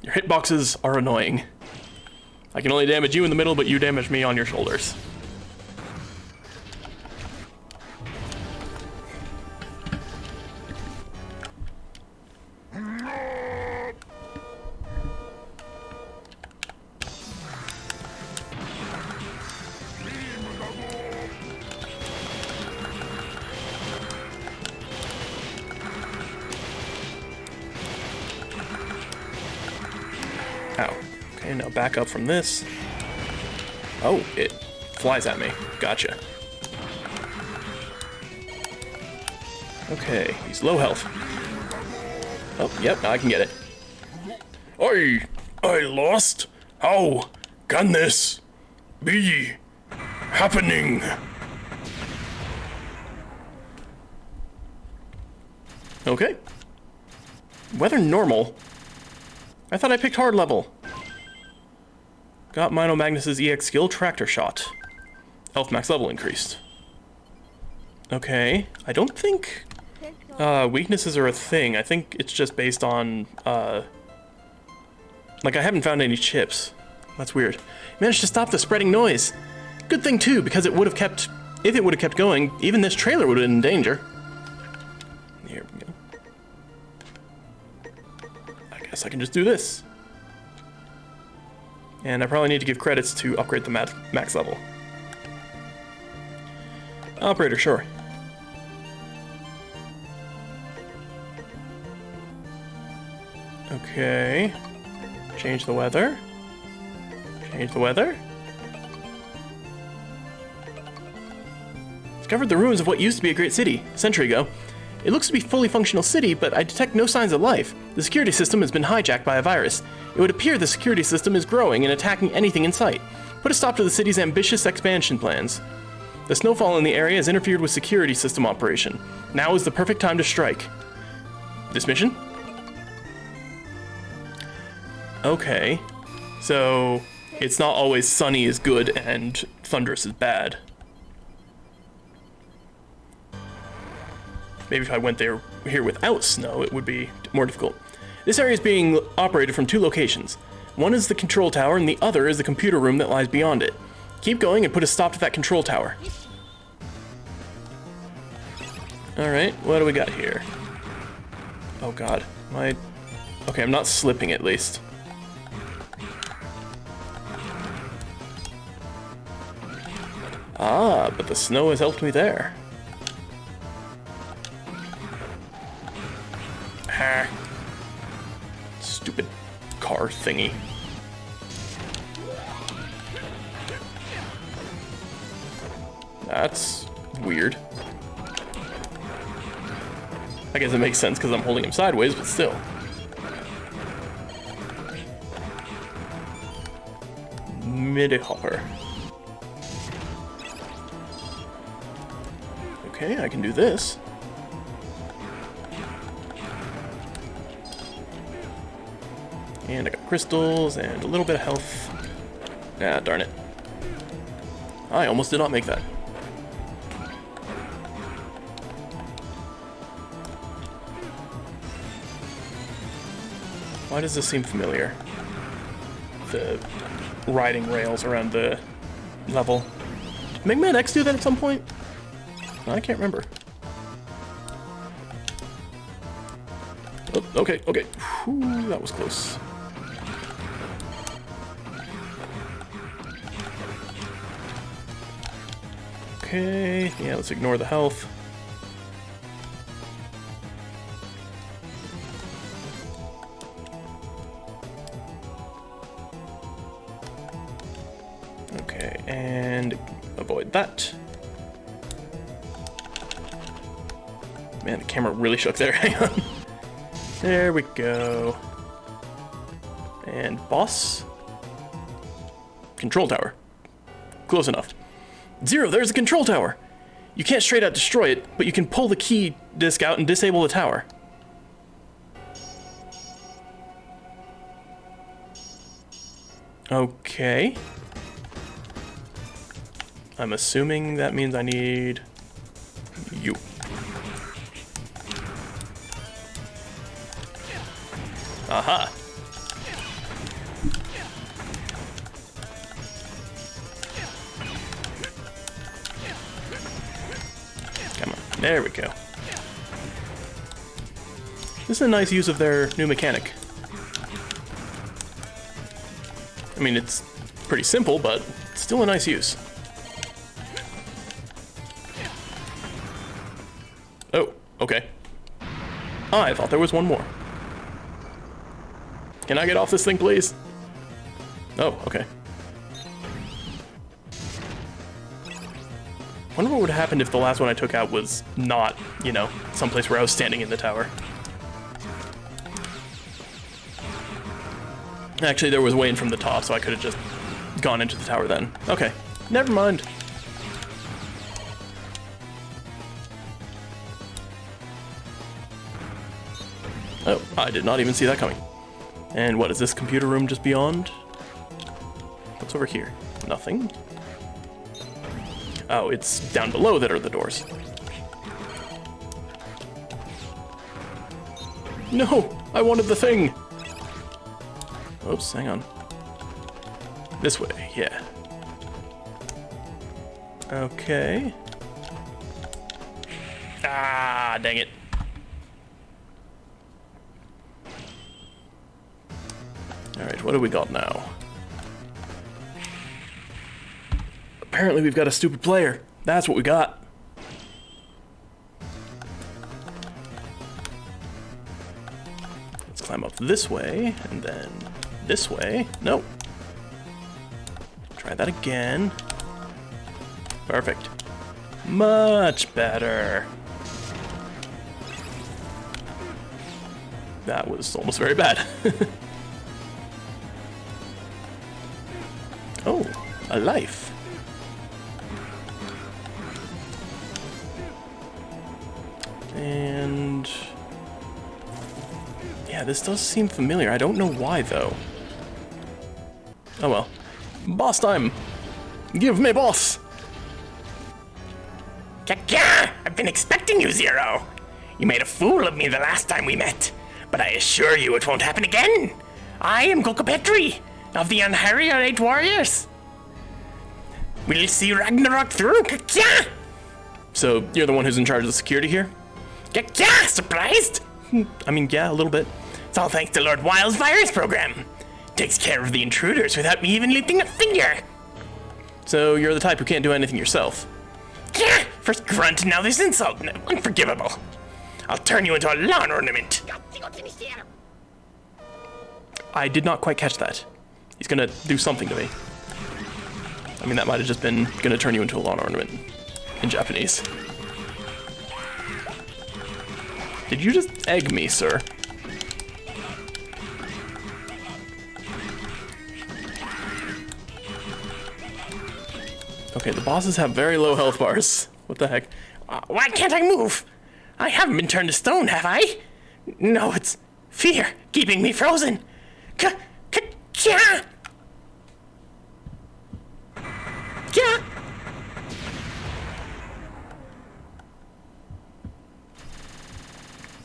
Your hitboxes are annoying. I can only damage you in the middle, but you damage me on your shoulders. Ow. Okay, now back up from this. Oh, it flies at me. Gotcha. Okay, he's low health. Oh, yep, now I can get it. I lost? How can this be happening? Okay. Weather normal. I thought I picked hard level. Got Mino Magnus's EX skill, Tractor Shot. Elf max level increased. Okay. I don't think weaknesses are a thing. I think it's just based on, like, I haven't found any chips. That's weird. Managed to stop the spreading noise. Good thing, too, because it would have kept... If it would have kept going, even this trailer would have been in danger. Here we go. I guess I can just do this. And I probably need to give credits to upgrade the max level. Operator, sure. Okay. Change the weather. Change the weather. Discovered the ruins of what used to be a great city, a century ago. It looks to be a fully functional city, but I detect no signs of life. The security system has been hijacked by a virus. It would appear the security system is growing and attacking anything in sight. Put a stop to the city's ambitious expansion plans. The snowfall in the area has interfered with security system operation. Now is the perfect time to strike. This mission? Okay. So, it's not always sunny is good and thunderous is bad. Maybe if I went here without snow, it would be more difficult. This area is being operated from two locations. One is the control tower, and the other is the computer room that lies beyond it. Keep going and put a stop to that control tower. Alright, what do we got here? Oh god, okay, I'm not slipping at least. Ah, but the snow has helped me there. Ah. Stupid car thingy. That's weird. I guess it makes sense because I'm holding him sideways, but still. Midi hopper. Okay, I can do this. And I got crystals and a little bit of health. Ah, darn it. I almost did not make that. Why does this seem familiar? The riding rails around the level. Did Mega Man X do that at some point? I can't remember. Oh, okay, okay. Whew, that was close. Okay, yeah, let's ignore the health. Okay, and avoid that. Man, the camera really shook there. Hang on. There we go. And boss? Control tower. Close enough. Zero, there's a control tower! You can't straight out destroy it, but you can pull the key disc out and disable the tower. Okay. I'm assuming that means I need you. Aha! Come on, there we go. This is a nice use of their new mechanic. I mean, it's pretty simple, but still a nice use. Oh, okay. I thought there was one more. Can I get off this thing, please? Oh, okay. Wonder what would have happened if the last one I took out was not, you know, someplace where I was standing in the tower. Actually, there was a way in from the top, so I could have just gone into the tower then. Okay, never mind. Oh, I did not even see that coming. And what is this computer room just beyond? What's over here? Nothing. Oh, it's down below that are the doors. No! I wanted the thing! Oops, hang on. This way, yeah. Okay. Ah, dang it. Alright, what do we got now? Apparently we've got a stupid player. That's what we got. Let's climb up this way, and then this way. No. Try that again. Perfect. Much better. That was almost very bad. Oh, a life. And yeah, this does seem familiar. I don't know why though. Oh well. Boss time! Give me boss! Kaka! I've been expecting you, Zero. You made a fool of me the last time we met, but I assure you it won't happen again. I am Kokopetri of the Unhurried Eight Warriors. We'll see Ragnarok through, Kaka! So you're the one who's in charge of the security here? Kaka! Surprised? I mean, yeah, a little bit. It's all thanks to Lord Wile's virus program. Takes care of the intruders without me even lifting a finger. So you're the type who can't do anything yourself. Yeah, first grunt, now this insult. Unforgivable. I'll turn you into a lawn ornament. I did not quite catch that. He's gonna do something to me. I mean, that might have just been gonna turn you into a lawn ornament in Japanese. Did you just egg me, sir? Okay, the bosses have very low health bars. What the heck? Why can't I move? I haven't been turned to stone, have I? No, it's fear keeping me frozen. Yeah. Yeah.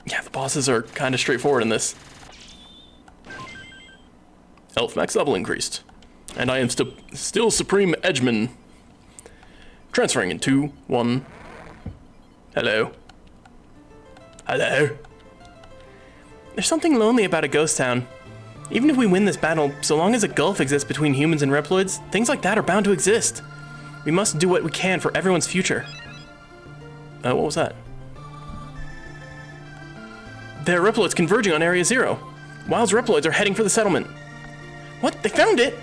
Yeah, the bosses are kind of straightforward in this. Elf max level increased. And I am still Supreme Edgeman. Transferring in 2, 1. Hello. Hello. There's something lonely about a ghost town. Even if we win this battle, so long as a gulf exists between humans and Reploids, things like that are bound to exist. We must do what we can for everyone's future. What was that? There are Reploids converging on Area 0. Wild's Reploids are heading for the settlement. What? They found it?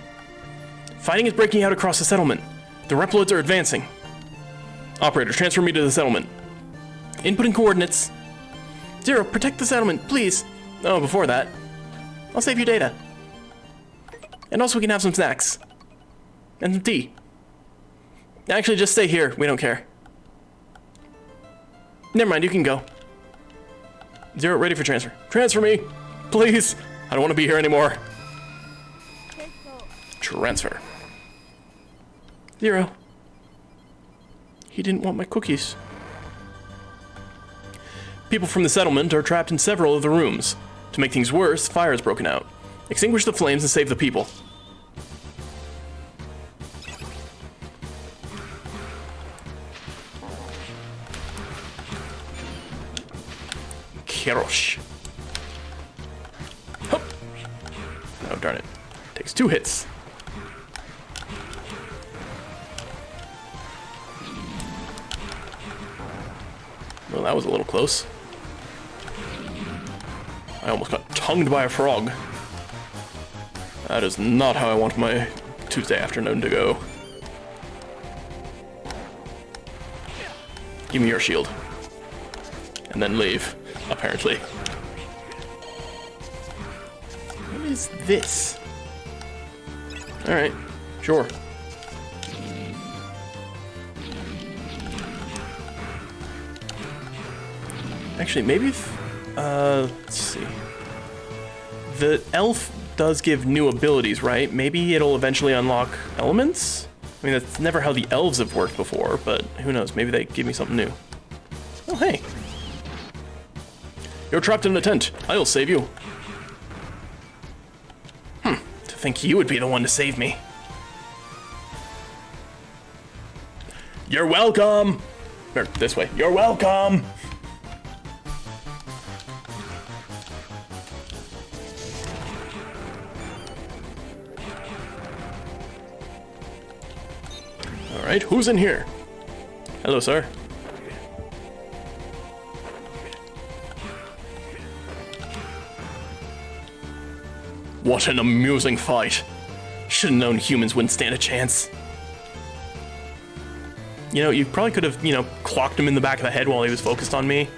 Fighting is breaking out across the settlement. The Reploids are advancing. Operator, transfer me to the settlement. Inputting coordinates. 0, protect the settlement, please. Oh, before that, I'll save you data. And also we can have some snacks. And some tea. Actually, just stay here. We don't care. Never mind, you can go. 0, ready for transfer. Transfer me, please. I don't want to be here anymore. Transfer. 0. He didn't want my cookies. People from the settlement are trapped in several of the rooms. To make things worse, fire has broken out. Extinguish the flames and save the people. Kirosh. Hup. Oh, darn it. Takes 2 hits. Well, that was a little close. I almost got tongued by a frog. That is not how I want my Tuesday afternoon to go. Give me your shield. And then leave, apparently. What is this? Alright, sure. Actually, maybe let's see. The elf does give new abilities, right? Maybe it'll eventually unlock elements? I mean, that's never how the elves have worked before, but who knows? Maybe they give me something new. Oh, hey. You're trapped in a tent. I'll save you. To think you would be the one to save me. You're welcome! Or, this way. You're welcome! Alright, who's in here? Hello, sir. What an amusing fight. Should've known humans wouldn't stand a chance. You know, you probably could have, clocked him in the back of the head while he was focused on me.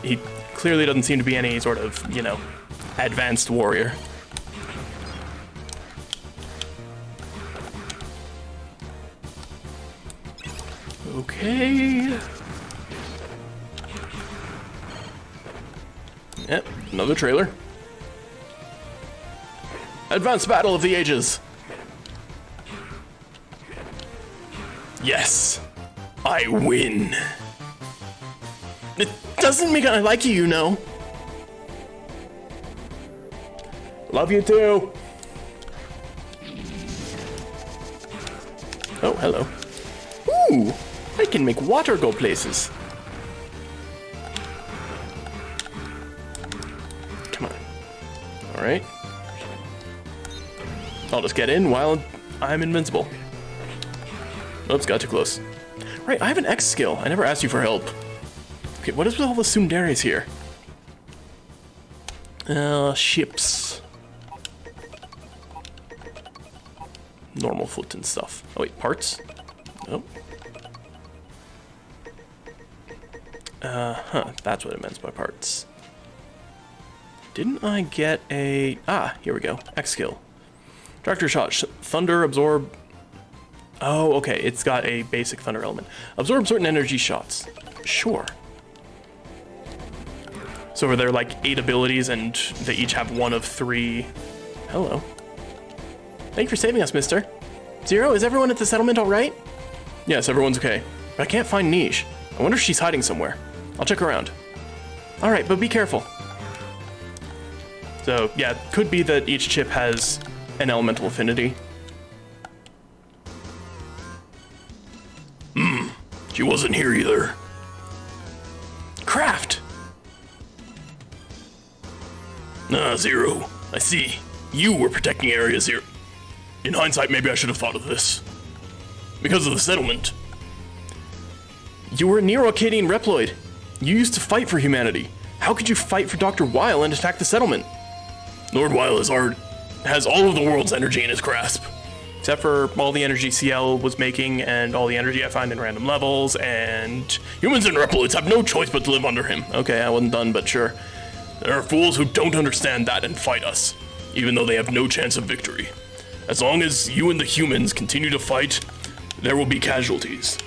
He clearly doesn't seem to be any sort of, advanced warrior. Okay. Yep, another trailer. Advanced Battle of the Ages. Yes, I win. It doesn't mean I like you, Love you too. Oh, hello. Ooh, I can make water go places. Come on. All right. I'll just get in while I'm invincible. Oops, got too close. Right, I have an X skill. I never asked you for help. Okay, what is with all the tsunderes here? Ships. Normal foot and stuff. Oh wait, parts? Nope. That's what it meant by parts. Didn't I get a... Ah, here we go. X skill. Tractor shot. Thunder absorb... Oh, okay. It's got a basic thunder element. Absorb certain energy shots. Sure. So are there like 8 abilities and they each have one of 3 Hello. Thank you for saving us, mister. Zero, is everyone at the settlement all right? Yes, everyone's okay. But I can't find Niche. I wonder if she's hiding somewhere. I'll check around. All right, but be careful. So, yeah, could be that each chip has an elemental affinity. She wasn't here either. Craft! Ah, Zero. I see. You were protecting Area Zero. In hindsight, maybe I should have thought of this. Because of the settlement. You were a Neo-Arcadian Reploid. You used to fight for humanity. How could you fight for Dr. Weil and attack the settlement? Lord Weil has all of the world's energy in his grasp. Except for all the energy CL was making and all the energy I find in random levels, and Humans and Reploids have no choice but to live under him. okay, I wasn't done, but sure. There are fools who don't understand that and fight us, even though they have no chance of victory. As long as you and the humans continue to fight, there will be casualties.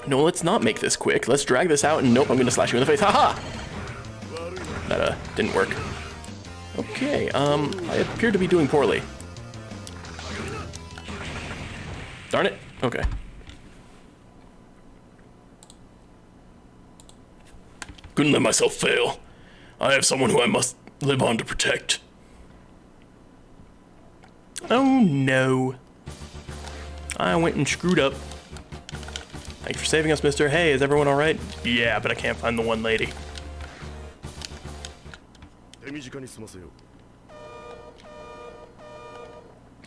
No, let's not make this quick. Let's drag this out, and nope, I'm gonna slash you in the face. Haha! That, didn't work. Okay, I appear to be doing poorly. Darn it. Okay. Couldn't let myself fail. I have someone who I must live on to protect. Oh no. I went and screwed up. Thanks for saving us, mister. Hey, is everyone alright? Yeah, but I can't find the one lady.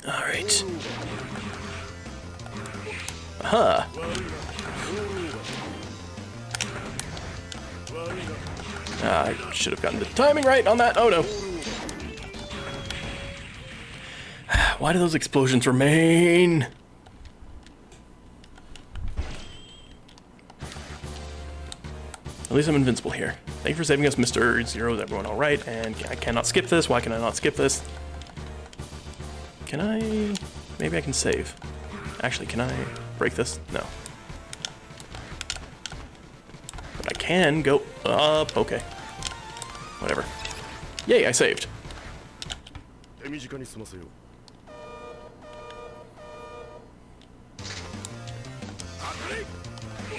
Alright. Huh. I should have gotten the timing right on that. Oh no. Why do those explosions remain? At least I'm invincible here. Thank you for saving us, Mr. Zero. Is everyone alright? And I cannot skip this. Why can I not skip this? Can I... Maybe I can save. Actually, can I break this? No. But I can go up. Okay. Whatever. Yay, I saved.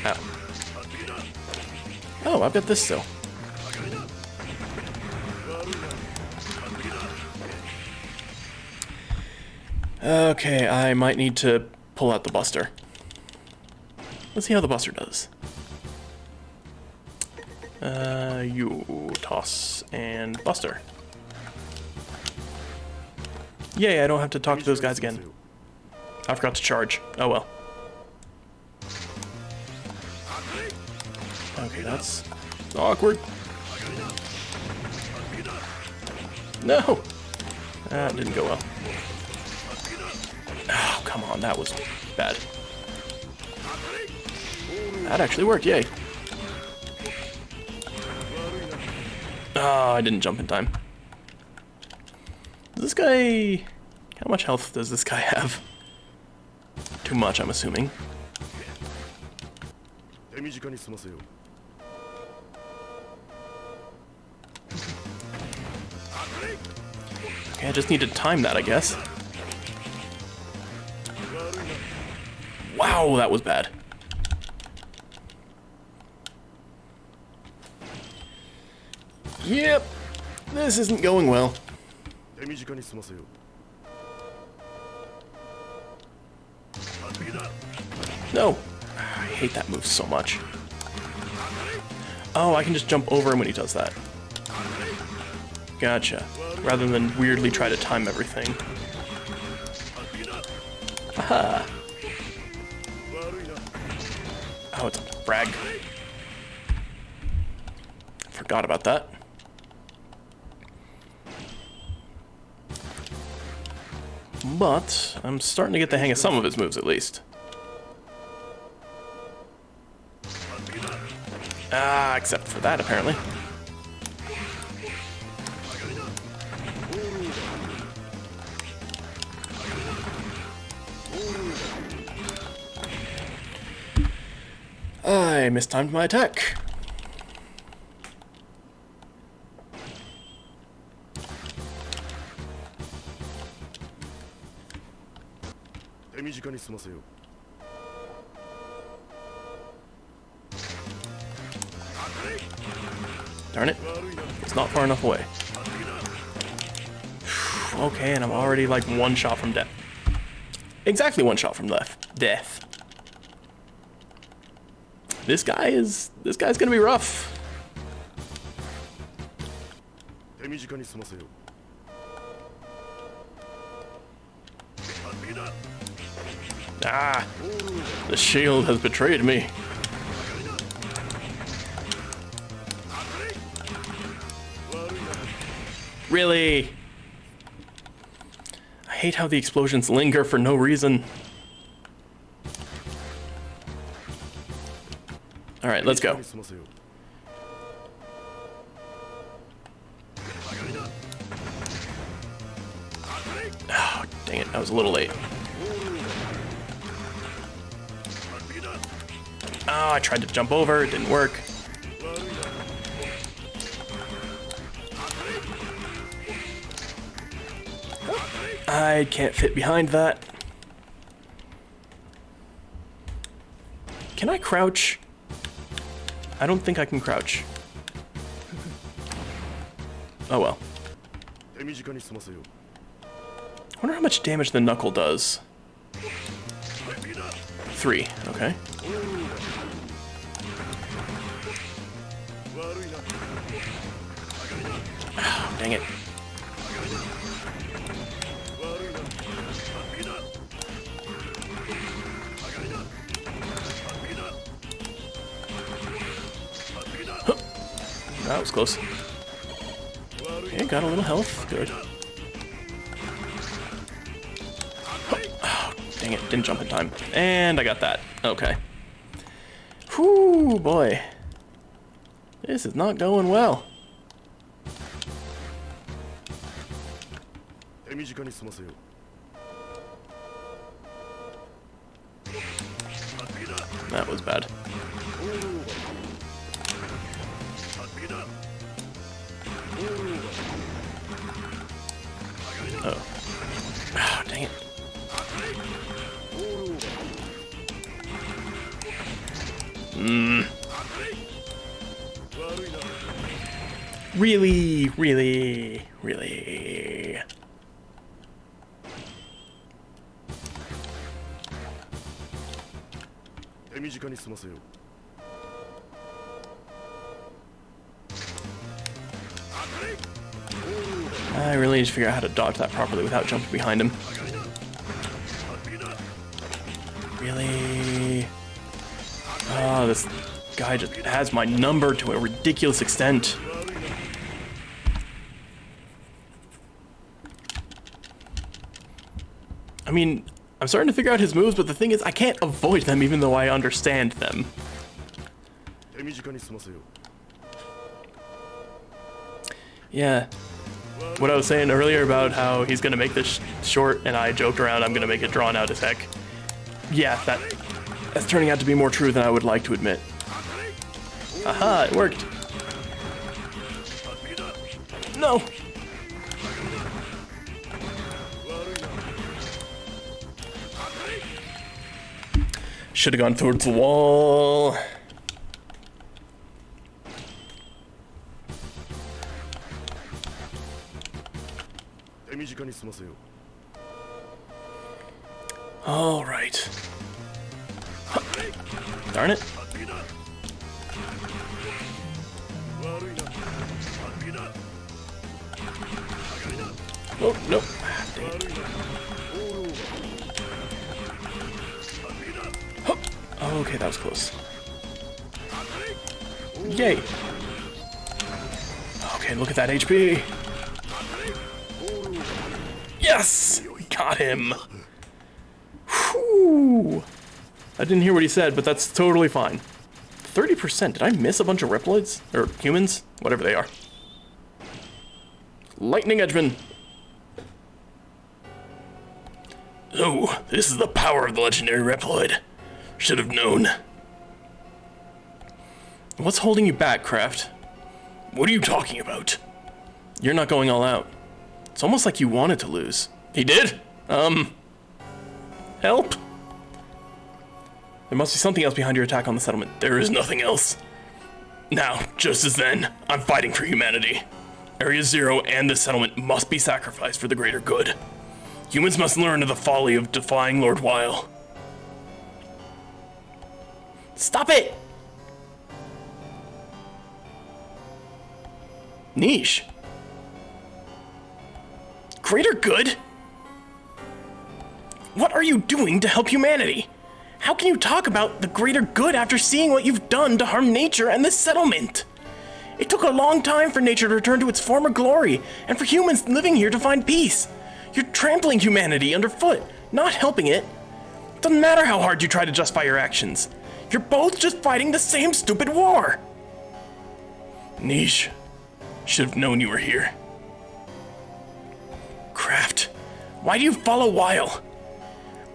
Ow. Oh, I've got this still. Okay, I might need to pull out the Buster. Let's see how the Buster does. You toss and Buster. Yay, I don't have to talk to those guys again. I forgot to charge. Oh well. Okay, that's awkward. No! That didn't go well. Oh, come on, that was bad. That actually worked, yay. Oh, I didn't jump in time. Does this guy... How much health does this guy have? Too much, I'm assuming. Okay, I just need to time that, I guess. Wow, that was bad. Yep, this isn't going well. No, I hate that move so much. Oh, I can just jump over him when he does that. Gotcha. Rather than weirdly try to time everything. Aha! Oh, it's a frag. Forgot about that. But I'm starting to get the hang of some of his moves, at least. Ah, except for that, apparently. I mistimed my attack. 手短に済ませよう。 Darn it. It's not far enough away. Okay, and I'm already like one shot from death. Exactly one shot from death. This guy's gonna be rough. 手短に済ませよう。 Ah, the shield has betrayed me. Really? I hate how the explosions linger for no reason. All right, let's go. 済ませよう。 Oh, dang it, I was a little late. Oh, I tried to jump over, it didn't work. I can't fit behind that. Can I crouch? I don't think I can crouch. Oh well. 手短に済ませよう。 I wonder how much damage the knuckle does. 3, okay. Oh, dang it. Huh. That was close. Okay, got a little health. Good. Oh, dang it, didn't jump in time. And I got that. Okay. Whew, boy. This is not going well. 手短に済ませよう。 That was bad. Oh. Oh, dang it. Really, really, really. I really need to figure out how to dodge that properly without jumping behind him. Really? Oh, this guy just has my number to a ridiculous extent. I mean, I'm starting to figure out his moves, but the thing is, I can't avoid them even though I understand them. Yeah. What I was saying earlier about how he's gonna make this short, and I joked around I'm gonna make it drawn out as heck. Yeah, that's turning out to be more true than I would like to admit. Aha, it worked. No! Should have gone towards the wall. All right. Darn it. Oh, nope. Dang it. Oh, okay, that was close. Yay. Okay, look at that HP. Yes! Got him. Whew. I didn't hear what he said, but that's totally fine. 30%. Did I miss a bunch of Reploids? Or humans? Whatever they are. Lightning Edgeman. Oh, this is the power of the legendary Reploid. Should have known. What's holding you back, Kraft? What are you talking about? You're not going all out. It's almost like you wanted to lose. He did? Help! There must be something else behind your attack on the settlement. There is nothing else. Now, just as then, I'm fighting for humanity. Area Zero and the settlement must be sacrificed for the greater good. Humans must learn of the folly of defying Lord Weil. Stop it! Niche. Greater good? What are you doing to help humanity? How can you talk about the greater good after seeing what you've done to harm nature and the settlement? It took a long time for nature to return to its former glory, and for humans living here to find peace. You're trampling humanity underfoot, not helping it. It doesn't matter how hard you try to justify your actions. You're both just fighting the same stupid war. Niche, should have known you were here. Kraft, why do you follow Weil?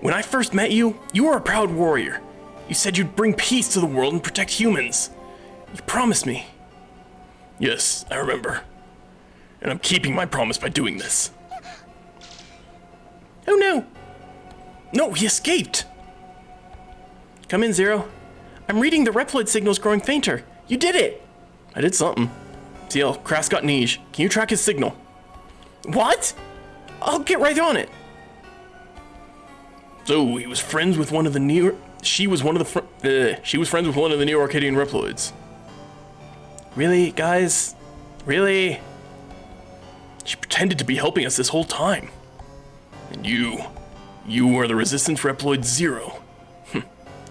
When I first met you, you were a proud warrior. You said you'd bring peace to the world and protect humans. You promised me. Yes, I remember. And I'm keeping my promise by doing this. Oh no! No, he escaped! Come in, Zero. I'm reading the Reploid signals growing fainter. You did it! I did something. CL, Kraft's got Niche. Can you track his signal? What? I'll get right on it. So, he was friends with one of the Neo... She was friends with one of the Neo-Arcadian Reploids. Really, guys? Really? She pretended to be helping us this whole time. And you are the Resistance Reploid Zero.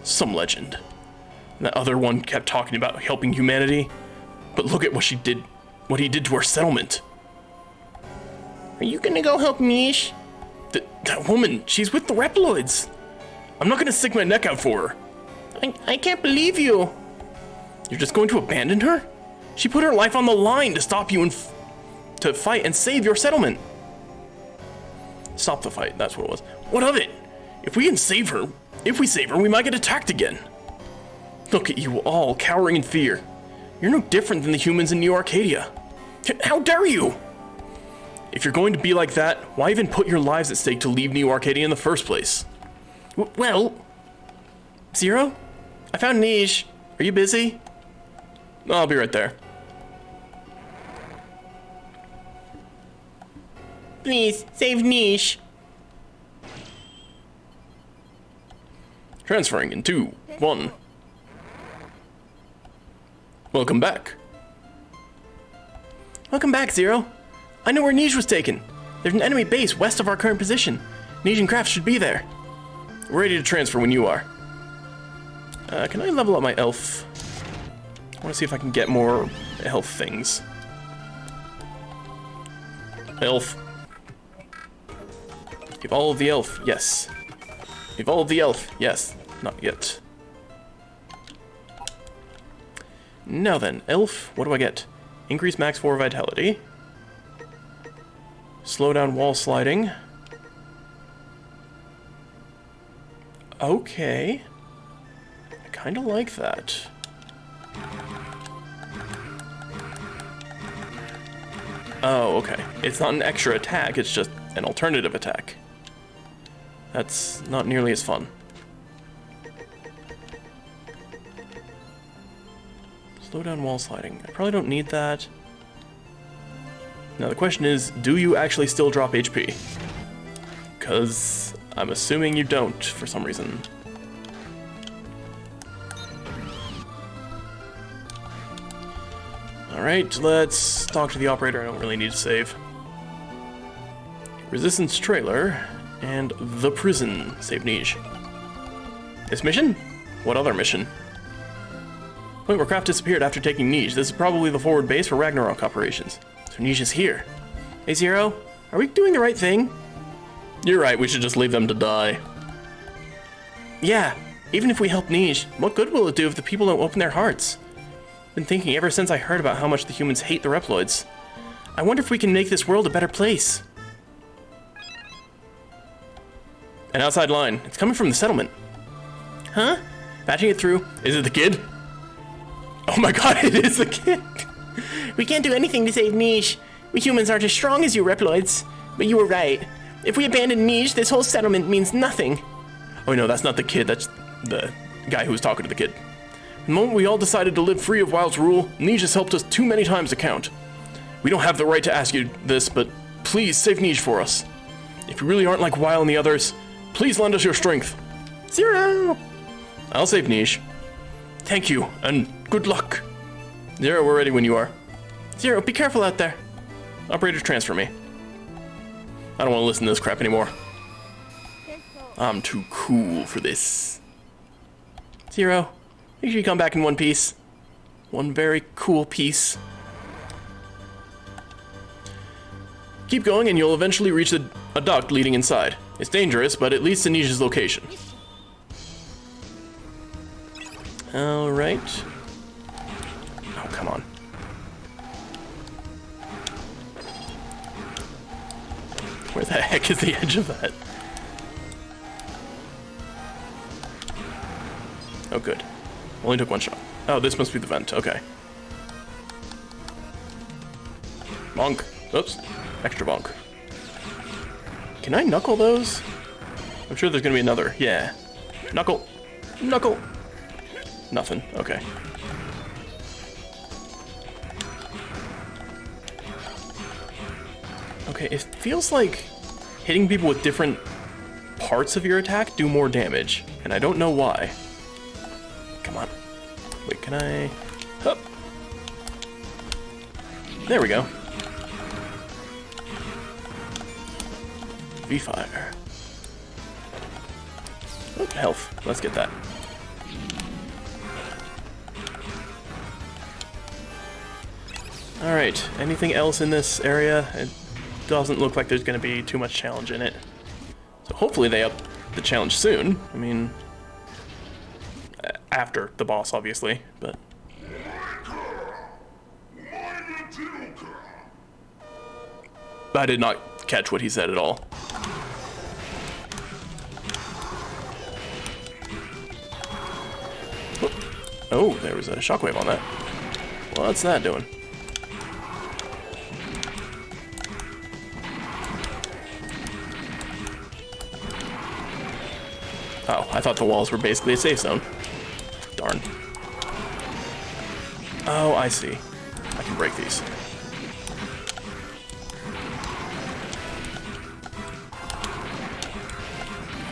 Some legend. And that other one kept talking about helping humanity. But look at what he did to our settlement. Are you gonna go help Niche? That woman, she's with the Reploids. I'm not gonna stick my neck out for her. I can't believe you. You're just going to abandon her? She put her life on the line to stop you and to fight and save your settlement. Stop the fight, that's what it was. What of it? If we save her, we might get attacked again. Look at you all, cowering in fear. You're no different than the humans in New Arcadia. How dare you? If you're going to be like that, why even put your lives at stake to leave New Arcadia in the first place? Well... Zero? I found Niche. Are you busy? I'll be right there. Please, save Niche. Transferring in 2, 1. Welcome back. Welcome back, Zero. I know where Niche was taken. There's an enemy base west of our current position. Niche and Kraft should be there. We're ready to transfer when you are. Can I level up my elf? I want to see if I can get more health things. Elf. Evolve the elf, yes. Evolve the elf, yes. Not yet. Now then, elf, what do I get? Increase max 4 vitality. Slow down wall sliding. Okay. I kind of like that. Oh, okay. It's not an extra attack, it's just an alternative attack. That's not nearly as fun. Slow down wall sliding. I probably don't need that. Now the question is, do you actually still drop HP? Because I'm assuming you don't for some reason. Alright, let's talk to the operator. I don't really need to save. Resistance trailer and the prison. Save Niche. This mission? What other mission? Point where Kraft disappeared after taking Niche. This is probably the forward base for Ragnarok operations. So Niche is here. Hey Zero, are we doing the right thing? You're right, we should just leave them to die. Yeah, even if we help Niche, what good will it do if the people don't open their hearts? Been thinking ever since I heard about how much the humans hate the Reploids. I wonder if we can make this world a better place. An outside line. It's coming from the settlement. Huh? Patching it through. Is it the kid? Oh my god, it is the kid! We can't do anything to save Niche. We humans aren't as strong as you Reploids. But you were right. If we abandon Niche, this whole settlement means nothing. Oh no, that's not the kid, that's the guy who was talking to the kid. The moment we all decided to live free of Wild's rule, Nij has helped us too many times to count. We don't have the right to ask you this, but please save Nij for us. If you really aren't like Wild and the others, please lend us your strength. Zero! I'll save Nij. Thank you, and good luck. Zero, we're ready when you are. Zero, be careful out there. Operator, transfer me. I don't want to listen to this crap anymore. I'm too cool for this. Zero, make sure you come back in one piece. One very cool piece. Keep going and you'll eventually reach a duct leading inside. It's dangerous, but it leads to Nij's location. Alright. Oh, come on. Where the heck is the edge of that? Oh, good. Only took one shot. Oh, this must be the vent. Okay. Bonk. Oops. Extra bonk. Can I knuckle those? I'm sure there's gonna be another. Yeah. Knuckle. Knuckle. Nothing. Okay. Okay, it feels like hitting people with different parts of your attack do more damage, and I don't know why. Come on. Wait, can I... Hup. There we go. V-Fire. Oh, health. Let's get that. Alright, anything else in this area? It doesn't look like there's going to be too much challenge in it. So hopefully they up the challenge soon. I mean, after the boss, obviously, but... I did not catch what he said at all. Oh, there was a shockwave on that. What's that doing? Oh, I thought the walls were basically a safe zone. Darn. Oh, I see. I can break these.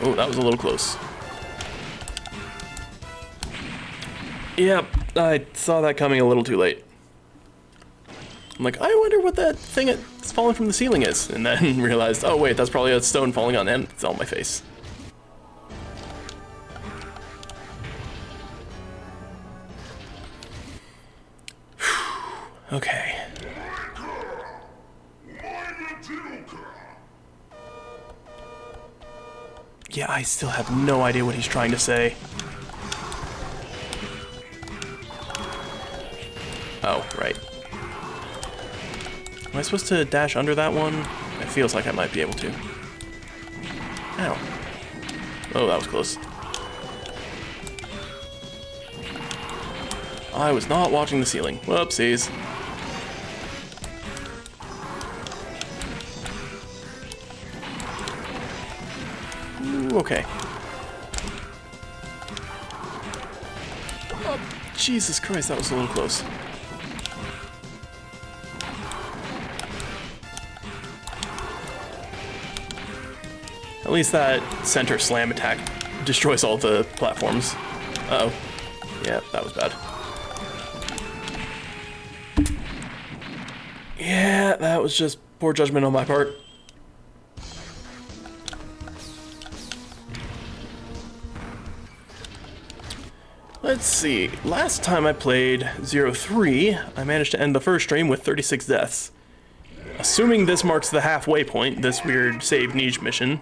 Oh, that was a little close. Yep, I saw that coming a little too late. I'm like, I wonder what that thing that's falling from the ceiling is, and then realized, oh wait, that's probably a stone falling on him. It's on my face. Okay. Yeah, I still have no idea what he's trying to say. Oh, right. Am I supposed to dash under that one? It feels like I might be able to. Ow. Oh, that was close. I was not watching the ceiling. Whoopsies. Ooh, okay. Oh, Jesus Christ, that was a little close. At least that center slam attack destroys all the platforms. Uh-oh. Yeah, that was bad. Yeah, that was just poor judgment on my part. Let's see. Last time I played 03, I managed to end the first stream with 36 deaths. Assuming this marks the halfway point, this weird save Nij mission,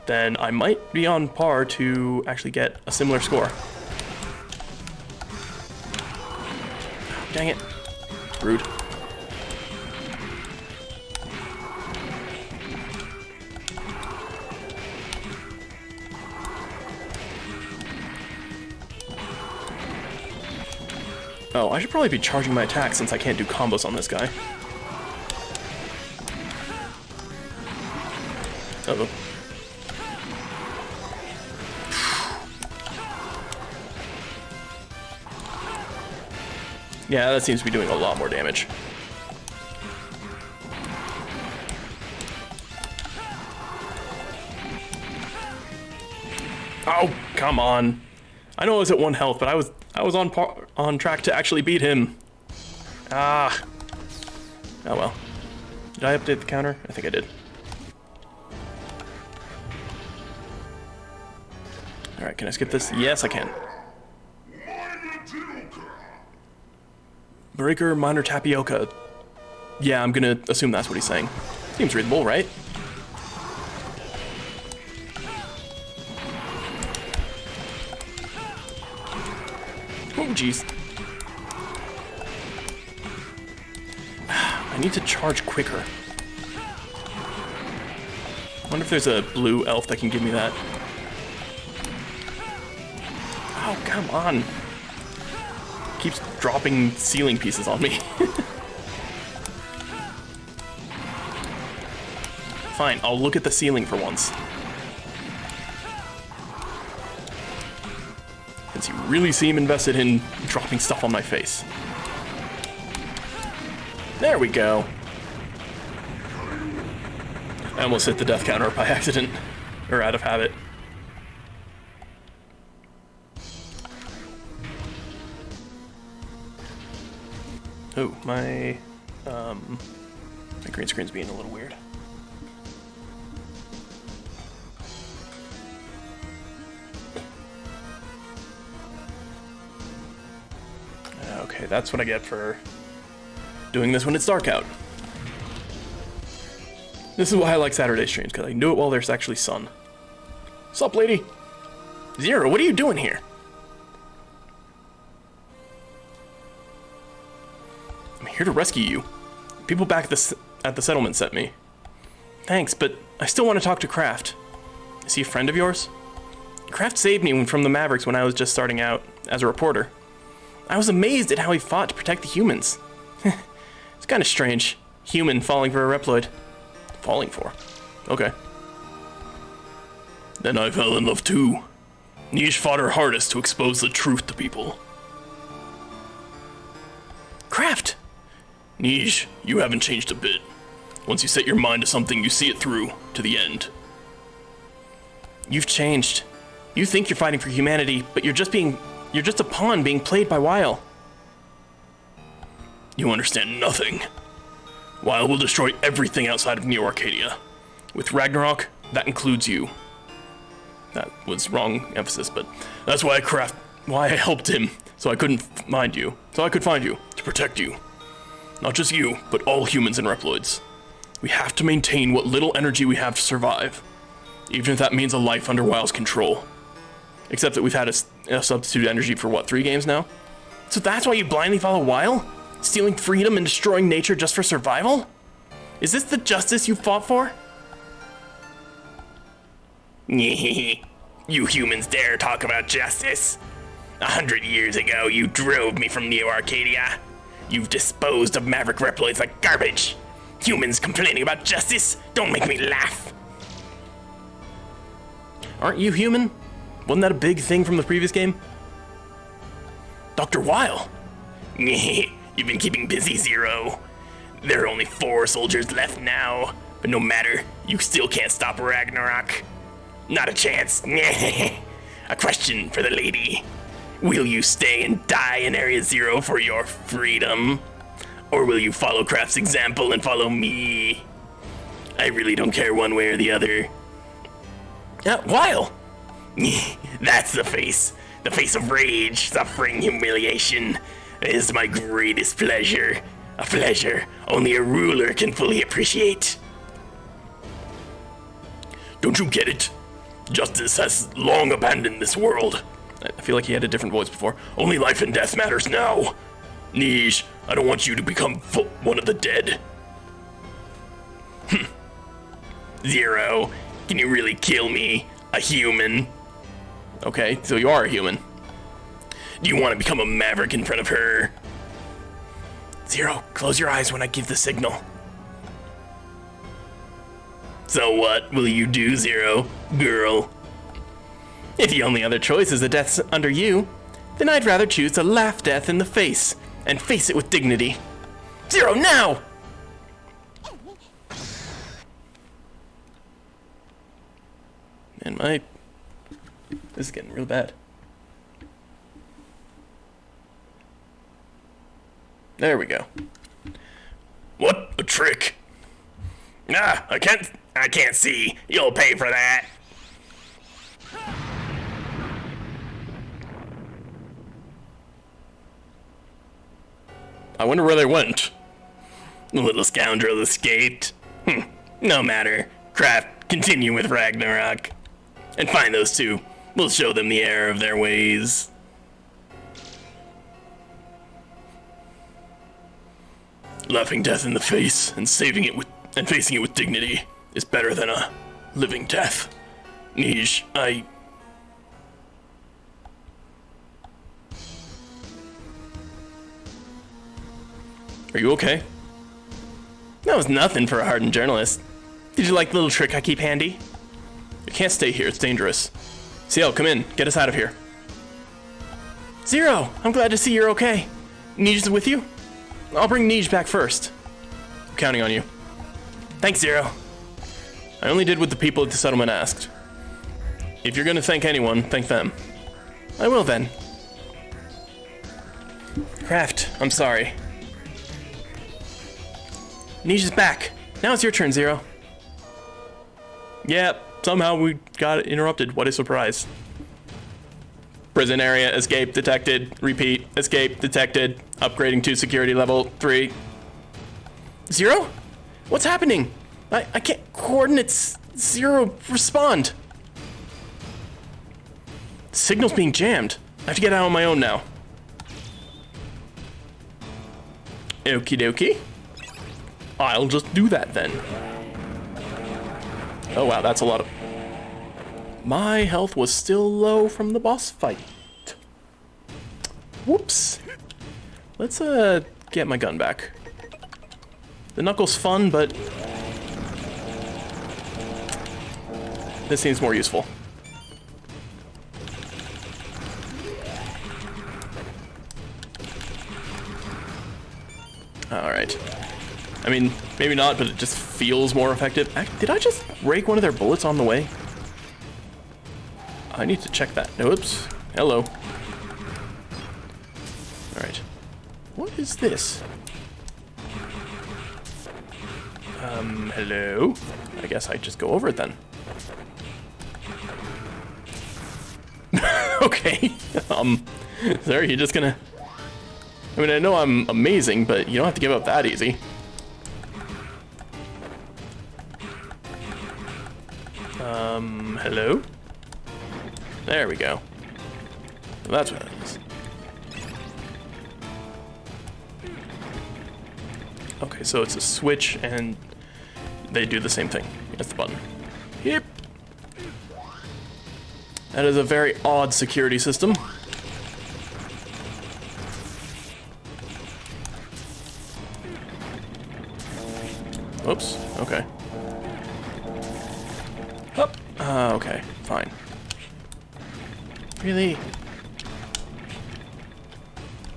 then I might be on par to actually get a similar score. Dang it. Rude. Oh, I should probably be charging my attack since I can't do combos on this guy. Uh-oh. Yeah, that seems to be doing a lot more damage. Oh, come on. I know I was at 1 health, but I was on track to actually beat him. Ah. Oh well. Did I update the counter? I think I did. Alright, can I skip this? Yes, I can. Breaker, minor tapioca. Yeah, I'm gonna assume that's what he's saying. Seems reasonable, right? Oh, jeez. I need to charge quicker. I wonder if there's a blue elf that can give me that. Oh, come on. Keeps dropping ceiling pieces on me. Fine, I'll look at the ceiling for once. Since you really seem invested in dropping stuff on my face. There we go. I almost hit the death counter by accident, or out of habit. Oh, my green screen's being a little weird. Okay, that's what I get for doing this when it's dark out. This is why I like Saturday streams, because I can do it while there's actually sun. Sup, lady? Zero, what are you doing here? I'm here to rescue you. People back at the settlement sent me. Thanks, but I still want to talk to Kraft. Is he a friend of yours? Kraft saved me from the Mavericks when I was just starting out as a reporter. I was amazed at how he fought to protect the humans. It's kind of strange. Human falling for a Reploid. Falling for? Okay. Then I fell in love too. Niche fought her hardest to expose the truth to people. Kraft! Niche, you haven't changed a bit. Once you set your mind to something, you see it through, to the end. You've changed. You think you're fighting for humanity, but you're just a pawn being played by Weil. You understand nothing. Weil will destroy everything outside of Neo Arcadia. With Ragnarok, that includes you. That was wrong emphasis, but that's why I helped him, so I could find you, to protect you. Not just you, but all humans and Reploids. We have to maintain what little energy we have to survive, even if that means a life under Weil's control. Except that we've had a substitute energy for what, 3 games now? So that's why you blindly follow Weil? Stealing freedom and destroying nature just for survival? Is this the justice you fought for? You humans dare talk about justice? 100 years ago, you drove me from Neo Arcadia. You've disposed of Maverick Reploids like garbage. Humans complaining about justice? Don't make me laugh. Aren't you human? Wasn't that a big thing from the previous game? Dr. Weil! You've been keeping busy, Zero. There are only 4 soldiers left now, but no matter, you still can't stop Ragnarok. Not a chance. A question for the lady. Will you stay and die in Area Zero for your freedom? Or will you follow Kraft's example and follow me? I really don't care one way or the other. Weil! That's the face. The face of rage, suffering, humiliation. It is my greatest pleasure. A pleasure only a ruler can fully appreciate. Don't you get it? Justice has long abandoned this world. I feel like he had a different voice before. Only life and death matters now. Niche, I don't want you to become one of the dead. Zero, can you really kill me? A human? Okay, so you are a human. Do you want to become a maverick in front of her? Zero, close your eyes when I give the signal. So what will you do, Zero, girl? If the only other choice is a death under you, then I'd rather choose to laugh death in the face and face it with dignity. Zero, now! Man, this is getting real bad. There we go. What a trick! Ah, I can't see. You'll pay for that. I wonder where they went. The little scoundrel escaped. No matter. Kraft, continue with Ragnarok. And find those two. We'll show them the error of their ways. Laughing death in the face and facing it with dignity is better than a living death. Niche, Are you okay? That was nothing for a hardened journalist. Did you like the little trick I keep handy? You can't stay here, it's dangerous. CL, come in, get us out of here. Zero, I'm glad to see you're okay. Nij is with you? I'll bring Nij back first. I'm counting on you. Thanks, Zero. I only did what the people at the settlement asked. If you're gonna thank anyone, thank them. I will then. Kraft, I'm sorry. Nij is back. Now it's your turn, Zero. Yep, somehow we got interrupted. What a surprise. Prison area, escape detected. Repeat, escape detected. Upgrading to security level 3. Zero? What's happening? I can't. Coordinates. Zero, respond. Signal's being jammed. I have to get out on my own now. Okie dokie. I'll just do that then. Oh wow, that's a lot of... My health was still low from the boss fight. Whoops. Let's get my gun back. The knuckle's fun, but this seems more useful. Alright. I mean, maybe not, but it just feels more effective. Did I just rake one of their bullets on the way? I need to check that. Oops. Hello. Alright. What is this? Hello? I guess I just go over it then. Okay. Sir, you're just gonna... I mean, I know I'm amazing, but you don't have to give up that easy. Hello? There we go. That's what it is. Okay, so it's a switch and they do the same thing. That's the button. Yep. That is a very odd security system. Oops, okay. Up. Okay, fine. Really?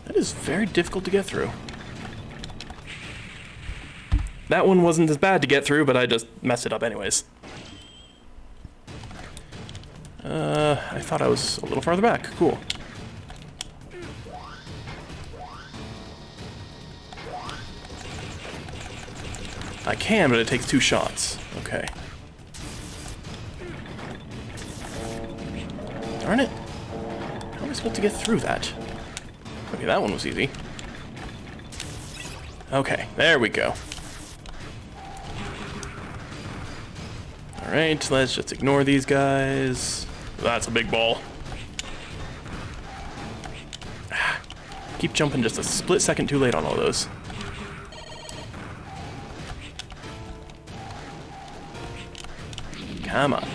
That is very difficult to get through. That one wasn't as bad to get through, but I just messed it up anyways. I thought I was a little farther back. Cool. I can, but it takes 2 shots. Okay. Darn it. How am I supposed to get through that? Okay, that one was easy. Okay, there we go. Alright, let's just ignore these guys. That's a big ball. Keep jumping just a split second too late on all those. Come on.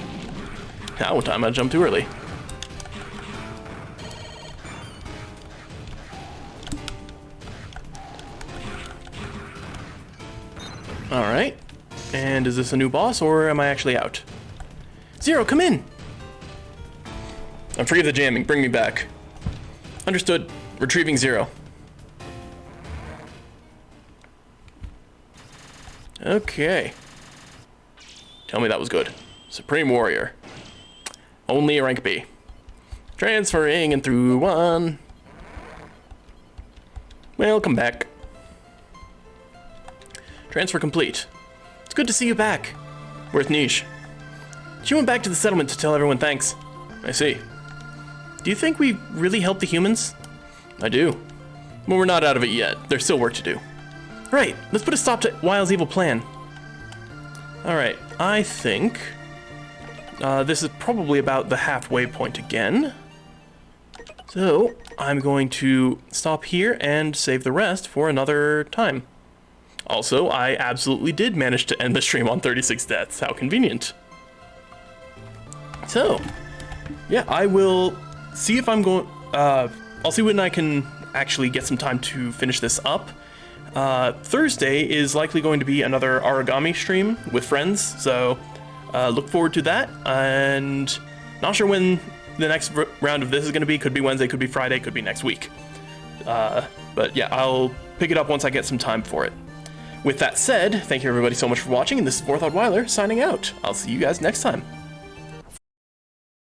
That one time I jumped too early. Alright. And is this a new boss, or am I actually out? Zero, come in! I'm free of the jamming. Bring me back. Understood. Retrieving Zero. Okay. Tell me that was good. Supreme Warrior. Only a rank B. Transferring and through 1. Welcome back. Transfer complete. It's good to see you back. Where's Niche? She went back to the settlement to tell everyone thanks. I see. Do you think we really helped the humans? I do. But we're not out of it yet. There's still work to do. Right, let's put a stop to Wile's evil plan. Alright, I think this is probably about the halfway point again. So, I'm going to stop here and save the rest for another time. Also, I absolutely did manage to end the stream on 36 deaths. How convenient. So, yeah, I will see if I'm going... I'll see when I can actually get some time to finish this up. Thursday is likely going to be another origami stream with friends, so look forward to that. And not sure when the next round of this is going to be. Could be Wednesday, could be Friday, could be next week. But yeah, I'll pick it up once I get some time for it. With that said, thank you everybody so much for watching, and this is Forethought Weiler signing out. I'll see you guys next time.